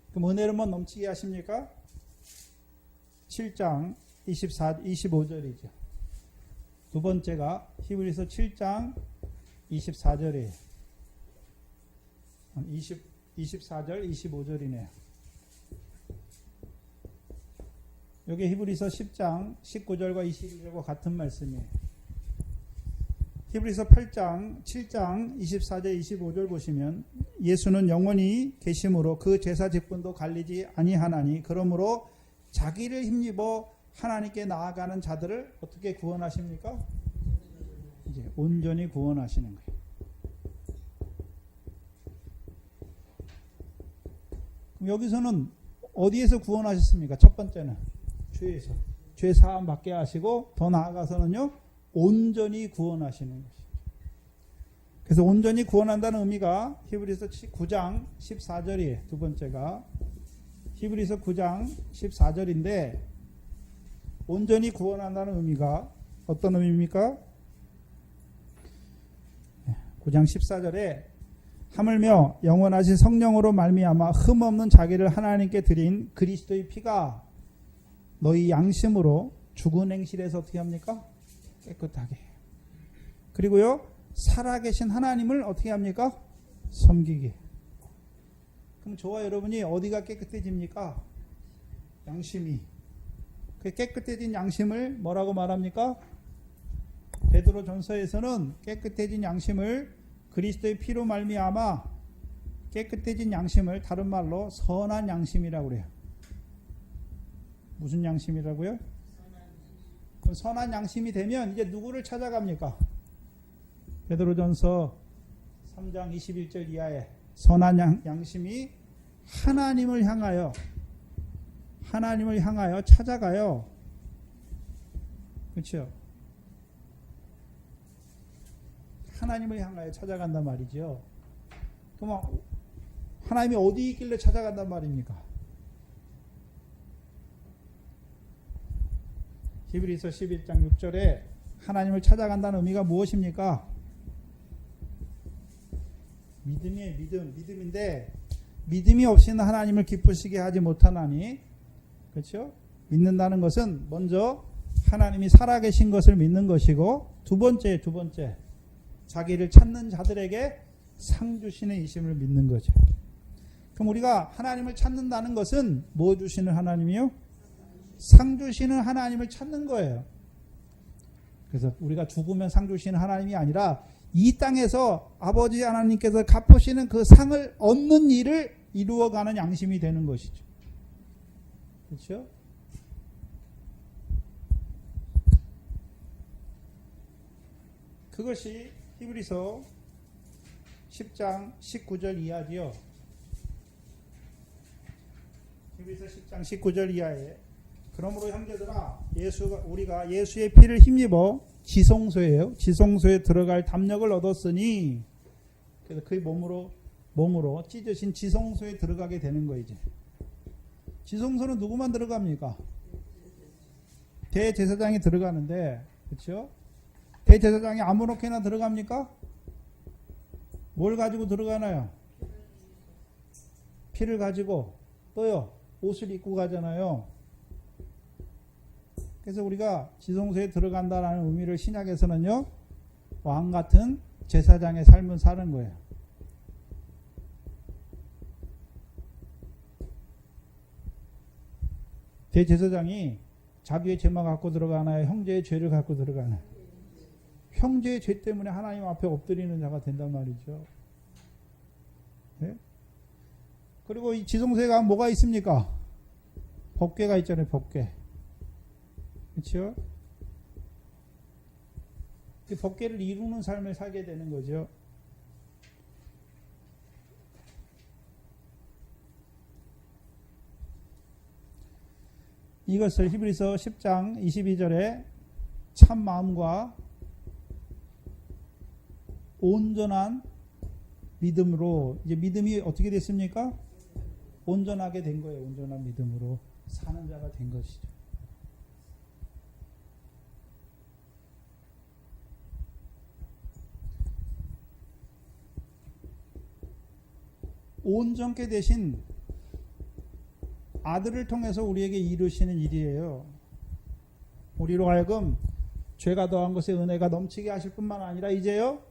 그럼 은혜로만 넘치게 하십니까? 7장 25절이죠. 두 번째가 히브리서 7장 24절이에요. 24절, 25절이네요. 여기 히브리서 10장 19절과 22절과 같은 말씀이에요. 히브리서 8장, 7장 24절, 25절 보시면 예수는 영원히 계심으로 그 제사 직분도 갈리지 아니하나니 그러므로 자기를 힘입어 하나님께 나아가는 자들을 어떻게 구원하십니까? 이제 온전히 구원하시는 거예요. 여기서는 어디에서 구원하셨습니까? 첫 번째는 죄에서. 죄 사함 받게 하시고 더 나아가서는요. 온전히 구원하시는 것이죠. 그래서 온전히 구원한다는 의미가 히브리서 9장 14절이에요. 두 번째가 히브리서 9장 14절인데 온전히 구원한다는 의미가 어떤 의미입니까? 9장 14절에 하물며 영원하신 성령으로 말미암아 흠없는 자기를 하나님께 드린 그리스도의 피가 너희 양심으로 죽은 행실에서 어떻게 합니까? 깨끗하게. 그리고요 살아계신 하나님을 어떻게 합니까? 섬기게. 그럼 저와 여러분이 어디가 깨끗해집니까? 양심이. 그 깨끗해진 양심을 뭐라고 말합니까? 베드로 전서에서는 깨끗해진 양심을 그리스도의 피로 말미암아 깨끗해진 양심을 다른 말로 선한 양심이라고 그래요. 무슨 양심이라고요? 선한 양심이 되면 이제 누구를 찾아갑니까? 베드로전서 3장 21절 이하에 선한 양심이 하나님을 향하여 찾아가요. 그렇죠? 하나님을 향하여 찾아간단 말이죠. 그럼 하나님이 어디 있길래 찾아간단 말입니까? 히브리서 11장 6절에 하나님을 찾아간다는 의미가 무엇입니까? 믿음이에요. 믿음인데 믿음이 없이는 하나님을 기쁘시게 하지 못하나니, 그렇죠? 믿는다는 것은 먼저 하나님이 살아계신 것을 믿는 것이고, 두 번째 자기를 찾는 자들에게 상 주시는 이심을 믿는 거죠. 그럼 우리가 하나님을 찾는다는 것은 뭐 주시는 하나님이요? 상 주시는 하나님을 찾는 거예요. 그래서 우리가 죽으면 상 주시는 하나님이 아니라 이 땅에서 아버지 하나님께서 갚으시는 그 상을 얻는 일을 이루어가는 양심이 되는 것이죠. 그렇죠? 그것이 히브리서 10장 19절 이하지요. 히브리서 10장 19절 이하에 그러므로 형제들아 우리가 예수의 피를 힘입어 지성소에 들어갈 담력을 얻었으니, 그래서 그의 몸으로 찢으신 지성소에 들어가게 되는 거. 이제 지성소는 누구만 들어갑니까? 대제사장이 들어가는데, 그렇죠? 대제사장이 아무렇게나 들어갑니까? 뭘 가지고 들어가나요? 피를 가지고, 또요 옷을 입고 가잖아요. 그래서 우리가 지성소에 들어간다라는 의미를 신약에서는요, 왕 같은 제사장의 삶을 사는 거예요. 대제사장이 자기의 죄만 갖고 들어가나요? 형제의 죄를 갖고 들어가나요? 형제의 죄 때문에 하나님 앞에 엎드리는 자가 된단 말이죠. 네? 그리고 이 지성소에 가면 뭐가 있습니까? 법궤가 있잖아요. 법궤. 그렇죠? 그 법궤를 이루는 삶을 살게 되는 거죠. 이것을 히브리서 10장 22절에 참 마음과 온전한 믿음으로, 이제 믿음이 어떻게 됐습니까? 온전하게 된 거예요. 온전한 믿음으로 사는 자가 된 것이죠. 온전케 되신 아들을 통해서 우리에게 이루시는 일이에요. 우리로 하여금 죄가 더한 것에 은혜가 넘치게 하실 뿐만 아니라 이제요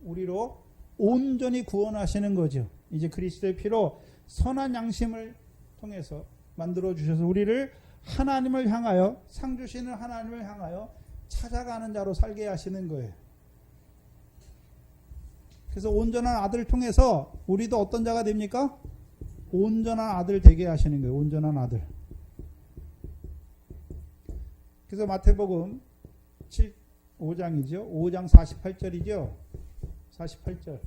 우리로 온전히 구원하시는 거죠. 이제 그리스도의 피로 선한 양심을 통해서 만들어 주셔서 우리를 하나님을 향하여, 상 주시는 하나님을 향하여 찾아가는 자로 살게 하시는 거예요. 그래서 온전한 아들을 통해서 우리도 어떤 자가 됩니까? 온전한 아들 되게 하시는 거예요. 온전한 아들. 그래서 마태복음 5장이죠. 5장 48절이죠. 48절.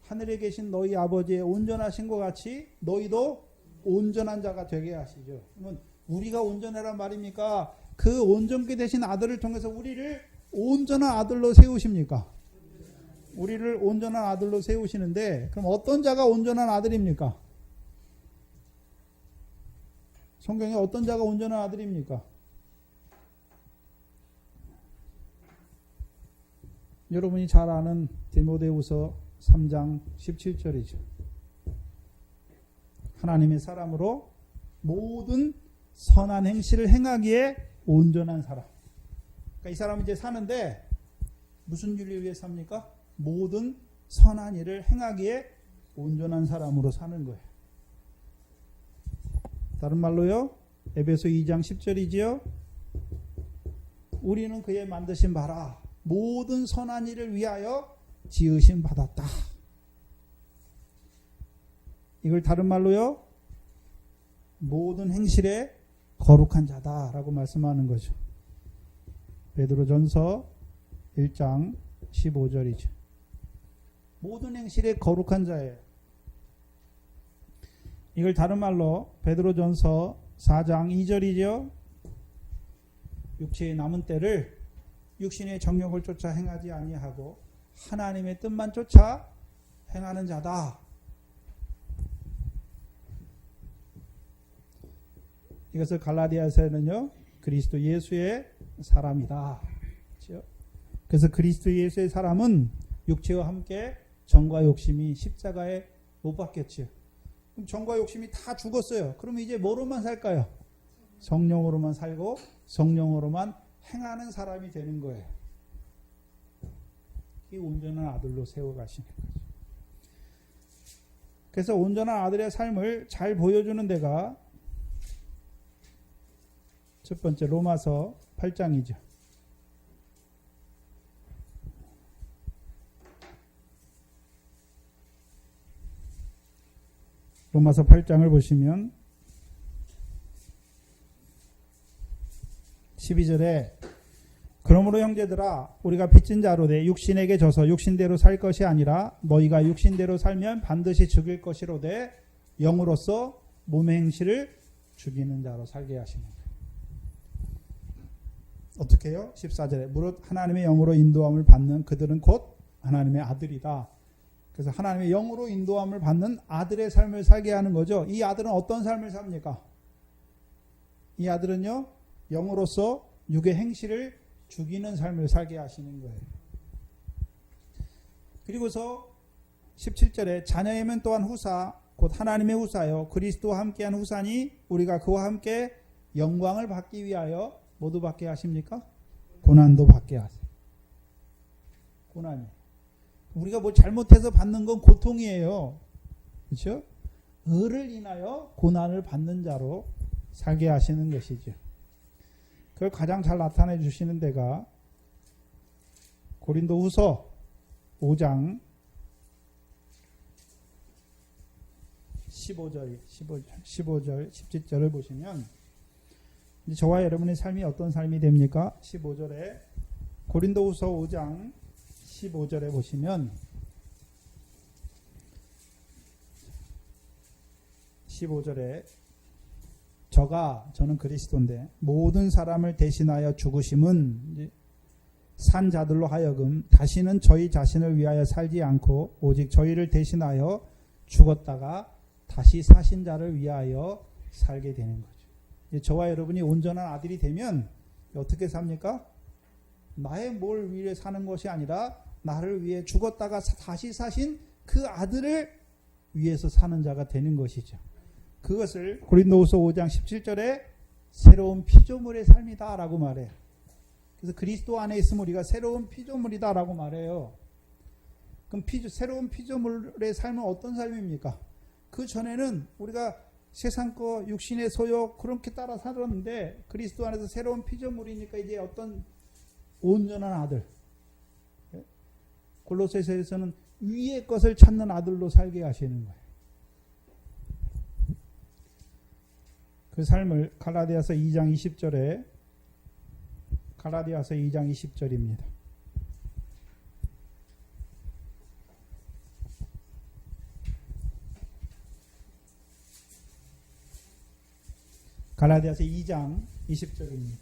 하늘에 계신 너희 아버지의 온전하신 것 같이 너희도 온전한 자가 되게 하시죠. 그러면 우리가 온전해란 말입니까? 그 온전케 되신 아들을 통해서 우리를 온전한 아들로 세우십니까? 우리를 온전한 아들로 세우시는데 그럼 어떤 자가 온전한 아들입니까? 성경에 어떤 자가 온전한 아들입니까? 여러분이 잘 아는 디모데후서 3장 17절이죠. 하나님의 사람으로 모든 선한 행실을 행하기에 온전한 사람. 그러니까 이 사람이 이제 사는데 무슨 일을 위해 삽니까? 모든 선한 일을 행하기에 온전한 사람으로 사는 거예요. 다른 말로요, 에베소 2장 10절이지요. 우리는 그의 만드신 바라 모든 선한 일을 위하여 지으심 받았다. 이걸 다른 말로요, 모든 행실에 거룩한 자다라고 말씀하는 거죠. 베드로전서 1장 15절이죠. 모든 행실에 거룩한 자예요. 이걸 다른 말로 베드로전서 4장 2절이죠. 육체의 남은 때를 육신의 정욕을 쫓아 행하지 아니하고 하나님의 뜻만 쫓아 행하는 자다. 이것을 갈라디아서에는요, 그리스도 예수의 사람이다. 그렇죠? 그래서 그리스도 예수의 사람은 육체와 함께 정과 욕심이 십자가에 못 박혔죠. 그럼 정과 욕심이 다 죽었어요. 그러면 이제 뭐로만 살까요? 성령으로만 살고 성령으로만 행하는 사람이 되는 거예요. 이 온전한 아들로 세워가시는 거죠. 그래서 온전한 아들의 삶을 잘 보여주는 데가 첫 번째 로마서 8장이죠. 로마서 8장을 보시면 12절에 그러므로 형제들아 우리가 빚진 자로 돼 육신에게 져서 육신대로 살 것이 아니라 너희가 육신대로 살면 반드시 죽일 것이로되 영으로서 몸의 행실을 죽이는 자로 살게 하시는 거예요. 어떻게 해요? 14절에 무릇 하나님의 영으로 인도함을 받는 그들은 곧 하나님의 아들이다. 그래서 하나님의 영으로 인도함을 받는 아들의 삶을 살게 하는 거죠. 이 아들은 어떤 삶을 삽니까? 이 아들은요, 영으로서 육의 행실을 죽이는 삶을 살게 하시는 거예요. 그리고서 17절에 자녀이면 또한 후사 곧 하나님의 후사요 그리스도와 함께한 후사니 우리가 그와 함께 영광을 받기 위하여 모두 받게 하십니까? 고난도 받게 하세요. 고난이. 우리가 뭐 잘못해서 받는 건 고통이에요. 그렇죠? 의를 인하여 고난을 받는 자로 살게 하시는 것이죠. 그걸 가장 잘 나타내 주시는 데가 고린도후서 5장 15절, 17절을 보시면 이제 저와 여러분의 삶이 어떤 삶이 됩니까? 15절에 고린도후서 5장 15절에 보시면 15절에 저는 그리스도인데 모든 사람을 대신하여 죽으심은 산 자들로 하여금 다시는 저희 자신을 위하여 살지 않고 오직 저희를 대신하여 죽었다가 다시 사신 자를 위하여 살게 되는 거죠. 저와 여러분이 온전한 아들이 되면 어떻게 삽니까? 나의 뭘 위해 사는 것이 아니라 나를 위해 죽었다가 다시 사신 그 아들을 위해서 사는 자가 되는 것이죠. 그것을 고린도후서 5장 17절에 새로운 피조물의 삶이다 라고 말해요. 그래서 그리스도 안에 있으면 우리가 새로운 피조물이다 라고 말해요. 그럼 새로운 피조물의 삶은 어떤 삶입니까? 그 전에는 우리가 세상 거 육신의 소욕 그렇게 따라 살았는데 그리스도 안에서 새로운 피조물이니까 이제 어떤 온전한 아들, 골로새서에서는 위의 것을 찾는 아들로 살게 하시는 거예요. 그 삶을 갈라디아서 2장 20절에 갈라디아서 2장 20절입니다. 갈라디아서 2장 20절입니다.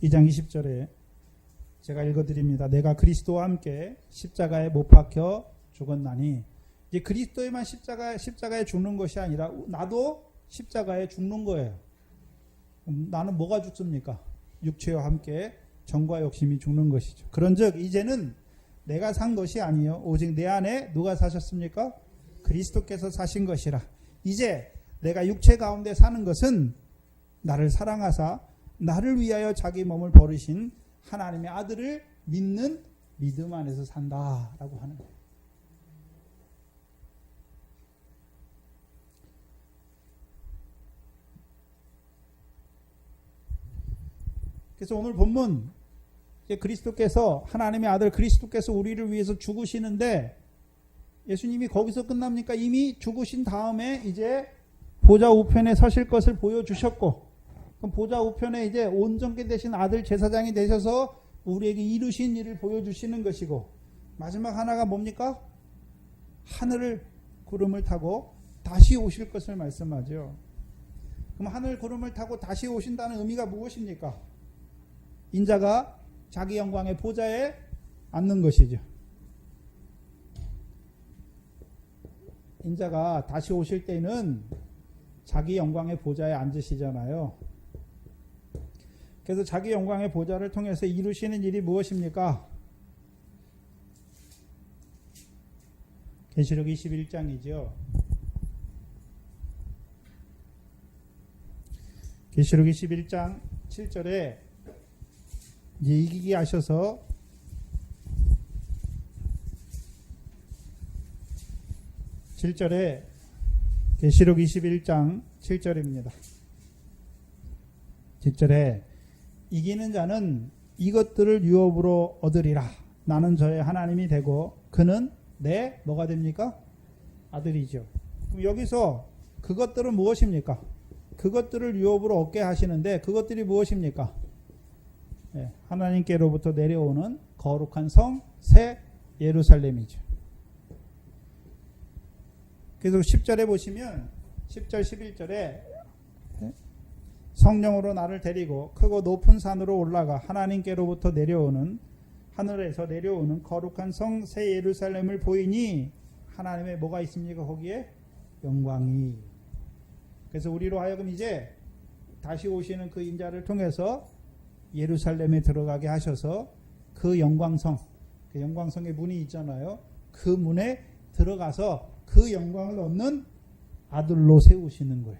이 장 20절에 제가 읽어드립니다. 내가 그리스도와 함께 십자가에 못 박혀 죽었나니, 이제 그리스도에만 십자가에 죽는 것이 아니라 나도 십자가에 죽는 거예요. 나는 뭐가 죽습니까? 육체와 함께 정과 욕심이 죽는 것이죠. 그런즉 이제는 내가 산 것이 아니요 오직 내 안에 누가 사셨습니까? 그리스도께서 사신 것이라. 이제 내가 육체 가운데 사는 것은 나를 사랑하사 나를 위하여 자기 몸을 버리신 하나님의 아들을 믿는 믿음 안에서 산다라고 하는 거예요. 그래서 오늘 본문 그리스도께서, 하나님의 아들 그리스도께서 우리를 위해서 죽으시는데, 예수님이 거기서 끝납니까? 이미 죽으신 다음에 이제 보좌 우편에 서실 것을 보여주셨고, 그럼 보좌 우편에 이제 온전케 되신 아들 제사장이 되셔서 우리에게 이루신 일을 보여주시는 것이고, 마지막 하나가 뭡니까? 하늘을 구름을 타고 다시 오실 것을 말씀하죠. 그럼 하늘 구름을 타고 다시 오신다는 의미가 무엇입니까? 인자가 자기 영광의 보좌에 앉는 것이죠. 인자가 다시 오실 때는 자기 영광의 보좌에 앉으시잖아요. 그래서 자기 영광의 보좌를 통해서 이루시는 일이 무엇입니까? 계시록 21장이죠. 계시록 21장 7절에 이제 이기게 하셔서 계시록 21장 7절입니다. 7절에 이기는 자는 이것들을 유업으로 얻으리라. 나는 저의 하나님이 되고 그는 내 뭐가 됩니까? 아들이죠. 그럼 여기서 그것들은 무엇입니까? 그것들을 유업으로 얻게 하시는데 그것들이 무엇입니까? 네, 하나님께로부터 내려오는 거룩한 성 새 예루살렘이죠. 그래서 10절에 보시면 10절 11절에 성령으로 나를 데리고 크고 높은 산으로 올라가 하나님께로부터 내려오는, 하늘에서 내려오는 거룩한 성 새 예루살렘을 보이니 하나님의 뭐가 있습니까? 거기에 영광이. 그래서 우리로 하여금 이제 다시 오시는 그 인자를 통해서 예루살렘에 들어가게 하셔서 그 영광성, 그 영광성의 문이 있잖아요. 그 문에 들어가서 그 영광을 얻는 아들로 세우시는 거예요.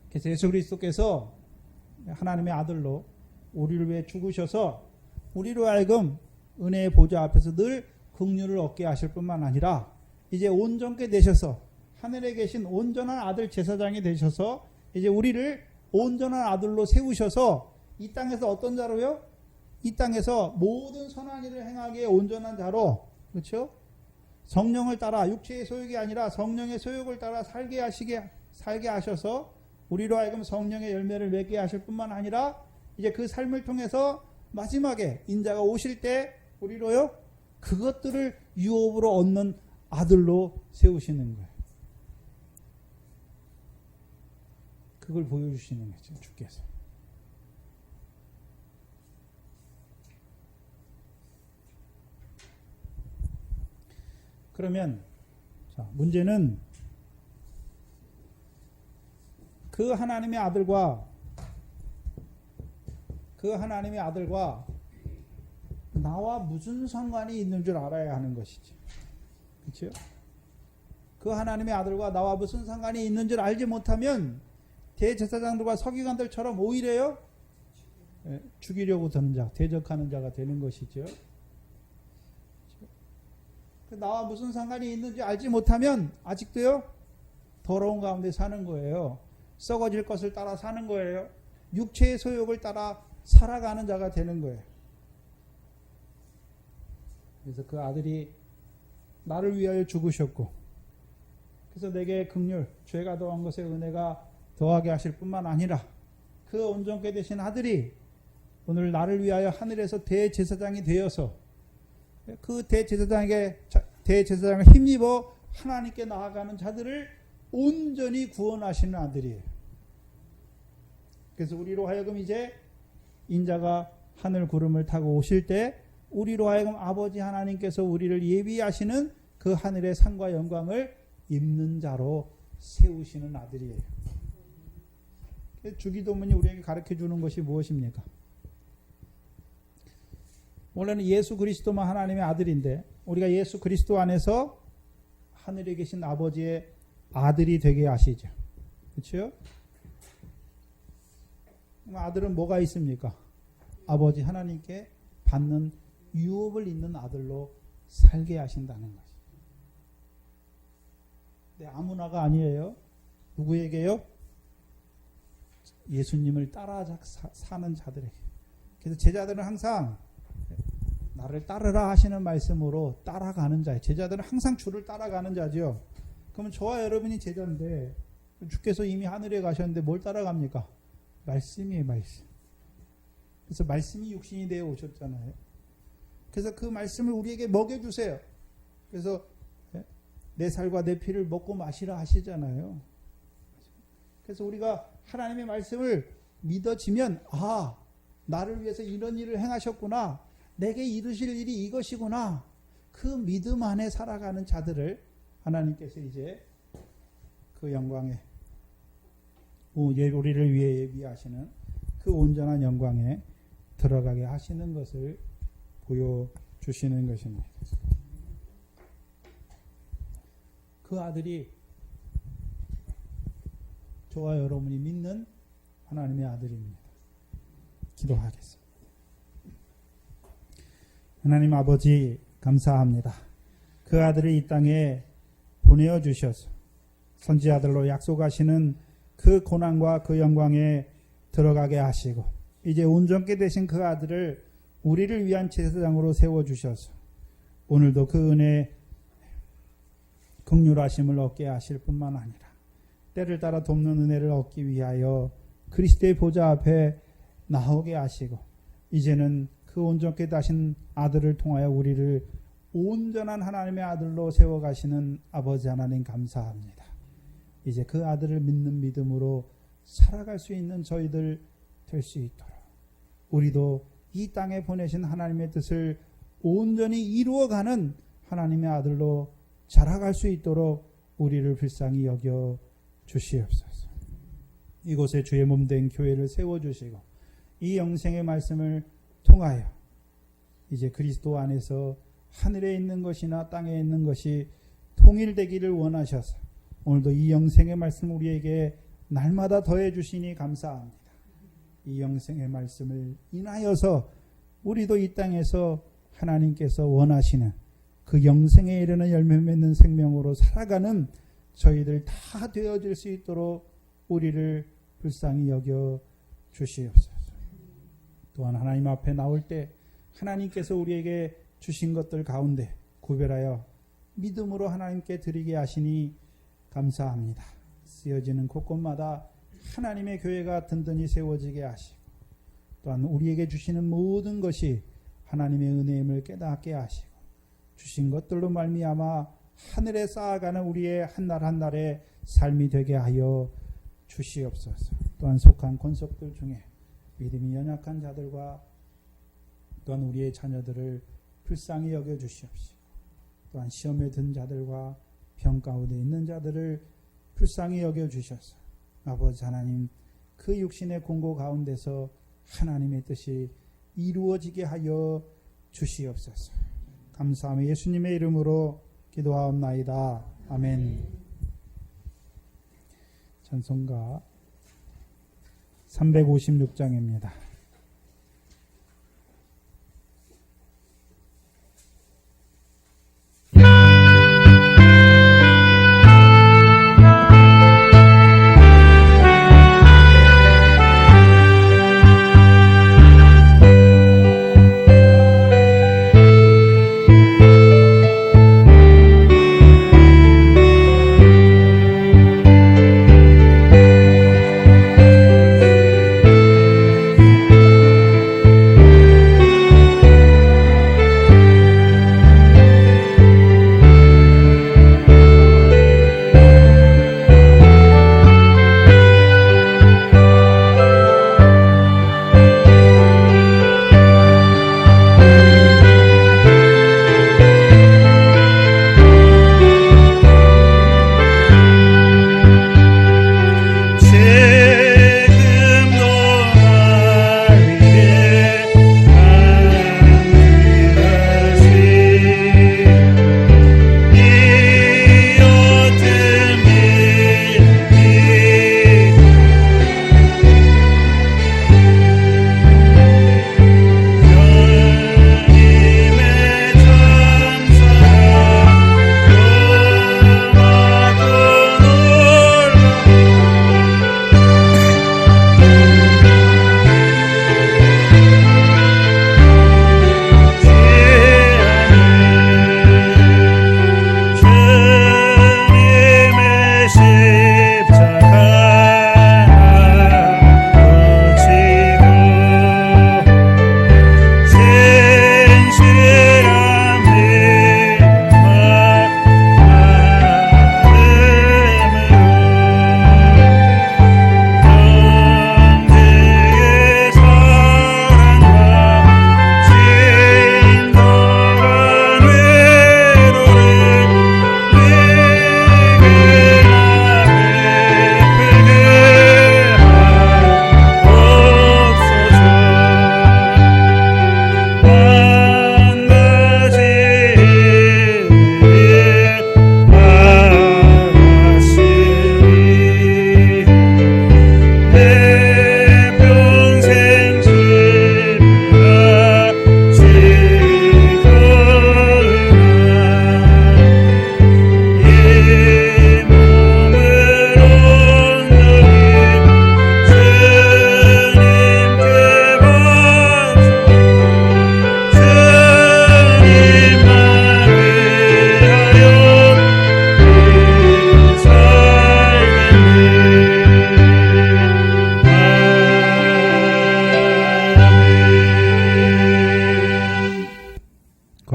그래서 예수 그리스도께서 하나님의 아들로 우리를 위해 죽으셔서 우리로 하여금 은혜의 보좌 앞에서 늘 긍휼을 얻게 하실 뿐만 아니라 이제 온전케 되셔서 하늘에 계신 온전한 아들 제사장이 되셔서 이제 우리를 온전한 아들로 세우셔서 이 땅에서 어떤 자로요? 이 땅에서 모든 선한 일을 행하기에 온전한 자로, 그렇죠? 성령을 따라, 육체의 소욕이 아니라 성령의 소욕을 따라 살게 하셔서 우리로 하여금 성령의 열매를 맺게 하실 뿐만 아니라 이제 그 삶을 통해서 마지막에 인자가 오실 때 우리로요 그것들을 유업으로 얻는 아들로 세우시는 거예요. 그걸 보여주시는 거죠, 주께서. 그러면 자, 문제는 그 하나님의 아들과 나와 무슨 상관이 있는 줄 알아야 하는 것이지. 그렇죠? 그 하나님의 아들과 나와 무슨 상관이 있는 줄 알지 못하면 대제사장들과 서기관들처럼 오히려요 죽이려고 드는 자, 대적하는 자가 되는 것이죠. 나와 무슨 상관이 있는지 알지 못하면 아직도요 더러운 가운데 사는 거예요. 썩어질 것을 따라 사는 거예요. 육체의 소욕을 따라 살아가는 자가 되는 거예요. 그래서 그 아들이 나를 위하여 죽으셨고, 그래서 내게 긍휼, 죄가 더한 것에 은혜가 더하게 하실 뿐만 아니라 그 온전케 되신 아들이 오늘 나를 위하여 하늘에서 대제사장이 되어서 그 대제사장을 힘입어 하나님께 나아가는 자들을 온전히 구원하시는 아들이에요. 그래서 우리로 하여금 이제 인자가 하늘 구름을 타고 오실 때 우리로 하여금 아버지 하나님께서 우리를 예비하시는 그 하늘의 상과 영광을 입는 자로 세우시는 아들이에요. 주기도문이 우리에게 가르쳐주는 것이 무엇입니까? 원래는 예수 그리스도만 하나님의 아들인데 우리가 예수 그리스도 안에서 하늘에 계신 아버지의 아들이 되게 하시죠. 그렇죠? 아들은 뭐가 있습니까? 아버지 하나님께 받는 유업을 있는 아들로 살게 하신다는 것이죠. 근데 아무나가 아니에요. 누구에게요? 예수님을 따라 사는 자들에게. 그래서 제자들은 항상 나를 따르라 하시는 말씀으로 따라가는 자예요. 제자들은 항상 주를 따라가는 자죠. 그러면 저와 여러분이 제자인데 주께서 이미 하늘에 가셨는데 뭘 따라갑니까? 말씀이에요, 말씀. 그래서 말씀이 육신이 되어 오셨잖아요. 그래서 그 말씀을 우리에게 먹여주세요. 그래서 내 살과 내 피를 먹고 마시라 하시잖아요. 그래서 우리가 하나님의 말씀을 믿어지면 나를 위해서 이런 일을 행하셨구나. 내게 이루실 일이 이것이구나. 그 믿음 안에 살아가는 자들을 하나님께서 이제 그 영광에 우리를 위해 예비하시는 그 온전한 영광에 들어가게 하시는 것을 보여주시는 것입니다. 그 아들이 저와 여러분이 믿는 하나님의 아들입니다. 기도하겠습니다. 하나님 아버지 감사합니다. 그 아들을 이 땅에 보내어 주셔서 선지자들로 약속하시는 그 고난과 그 영광에 들어가게 하시고 이제 온전케 되신 그 아들을 우리를 위한 제사장으로 세워주셔서 오늘도 그 은혜 긍휼하심을 얻게 하실 뿐만 아니라 때를 따라 돕는 은혜를 얻기 위하여 그리스도의 보좌 앞에 나오게 하시고 이제는 그 온전케 되신 아들을 통하여 우리를 온전한 하나님의 아들로 세워가시는 아버지 하나님 감사합니다. 이제 그 아들을 믿는 믿음으로 살아갈 수 있는 저희들 될 수 있도록 우리도 이 땅에 보내신 하나님의 뜻을 온전히 이루어가는 하나님의 아들로 자라갈 수 있도록 우리를 불쌍히 여겨 주시옵소서. 이곳에 주의 몸된 교회를 세워주시고 이 영생의 말씀을 통하여 이제 그리스도 안에서 하늘에 있는 것이나 땅에 있는 것이 통일되기를 원하셔서 오늘도 이 영생의 말씀 우리에게 날마다 더해 주시니 감사합니다. 이 영생의 말씀을 인하여서 우리도 이 땅에서 하나님께서 원하시는 그 영생에 이르는 열매 맺는 생명으로 살아가는 저희들 다 되어질 수 있도록 우리를 불쌍히 여겨 주시옵소서. 또한 하나님 앞에 나올 때 하나님께서 우리에게 주신 것들 가운데 구별하여 믿음으로 하나님께 드리게 하시니 감사합니다. 쓰여지는 곳곳마다 하나님의 교회가 든든히 세워지게 하시고 또한 우리에게 주시는 모든 것이 하나님의 은혜임을 깨닫게 하시고 주신 것들로 말미암아 하늘에 쌓아가는 우리의 한날 한날의 삶이 되게 하여 주시옵소서. 또한 속한 권속들 중에 믿음이 연약한 자들과 또한 우리의 자녀들을 불쌍히 여겨 주시옵시고 또한 시험에 든 자들과 병 가운데 있는 자들을 불쌍히 여겨 주셔서 아버지 하나님 그 육신의 공고 가운데서 하나님의 뜻이 이루어지게 하여 주시옵소서. 감사하며 예수님의 이름으로 기도하옵나이다. 아멘. 찬송가 356장입니다.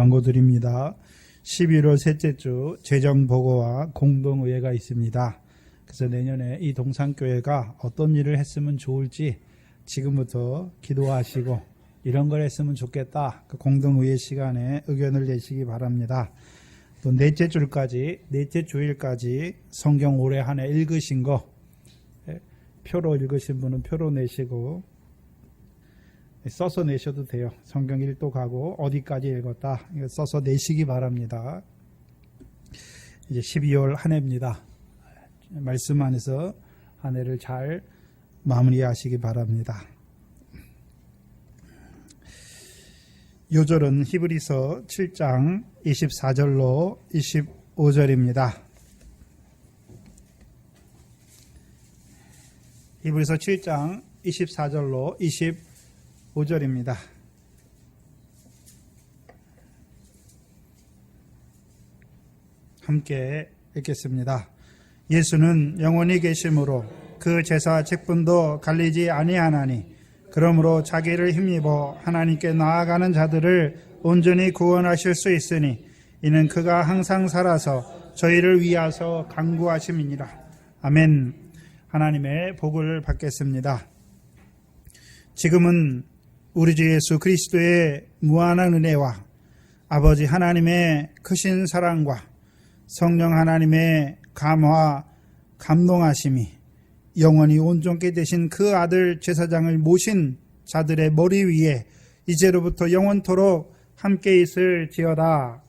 광고 드립니다. 11월 셋째 주 재정보고와 공동의회가 있습니다. 그래서 내년에 이 동산교회가 어떤 일을 했으면 좋을지 지금부터 기도하시고 이런 걸 했으면 좋겠다. 그 공동의회 시간에 의견을 내시기 바랍니다. 또 넷째 주일까지 성경 올해 한 해 읽으신 거 표로 읽으신 분은 표로 내시고 써서 내셔도 돼요. 성경 1도 가고 어디까지 읽었다 이거 써서 내시기 바랍니다. 이제 12월 한 해입니다. 말씀 안에서 한 해를 잘 마무리하시기 바랍니다. 요절은 히브리서 7장 24절로 25절입니다. 히브리서 7장 24절로 25절입니다. 함께 읽겠습니다. 예수는 영원히 계심으로 그 제사 직분도 갈리지 아니하나니 그러므로 자기를 힘입어 하나님께 나아가는 자들을 온전히 구원하실 수 있으니 이는 그가 항상 살아서 저희를 위하여 간구하심이니라. 아멘. 하나님의 복을 받겠습니다. 지금은 우리 주 예수 그리스도의 무한한 은혜와 아버지 하나님의 크신 사랑과 성령 하나님의 감화 감동하심이 영원히 온전케 되신 그 아들 제사장을 모신 자들의 머리 위에 이제로부터 영원토록 함께 있을지어다.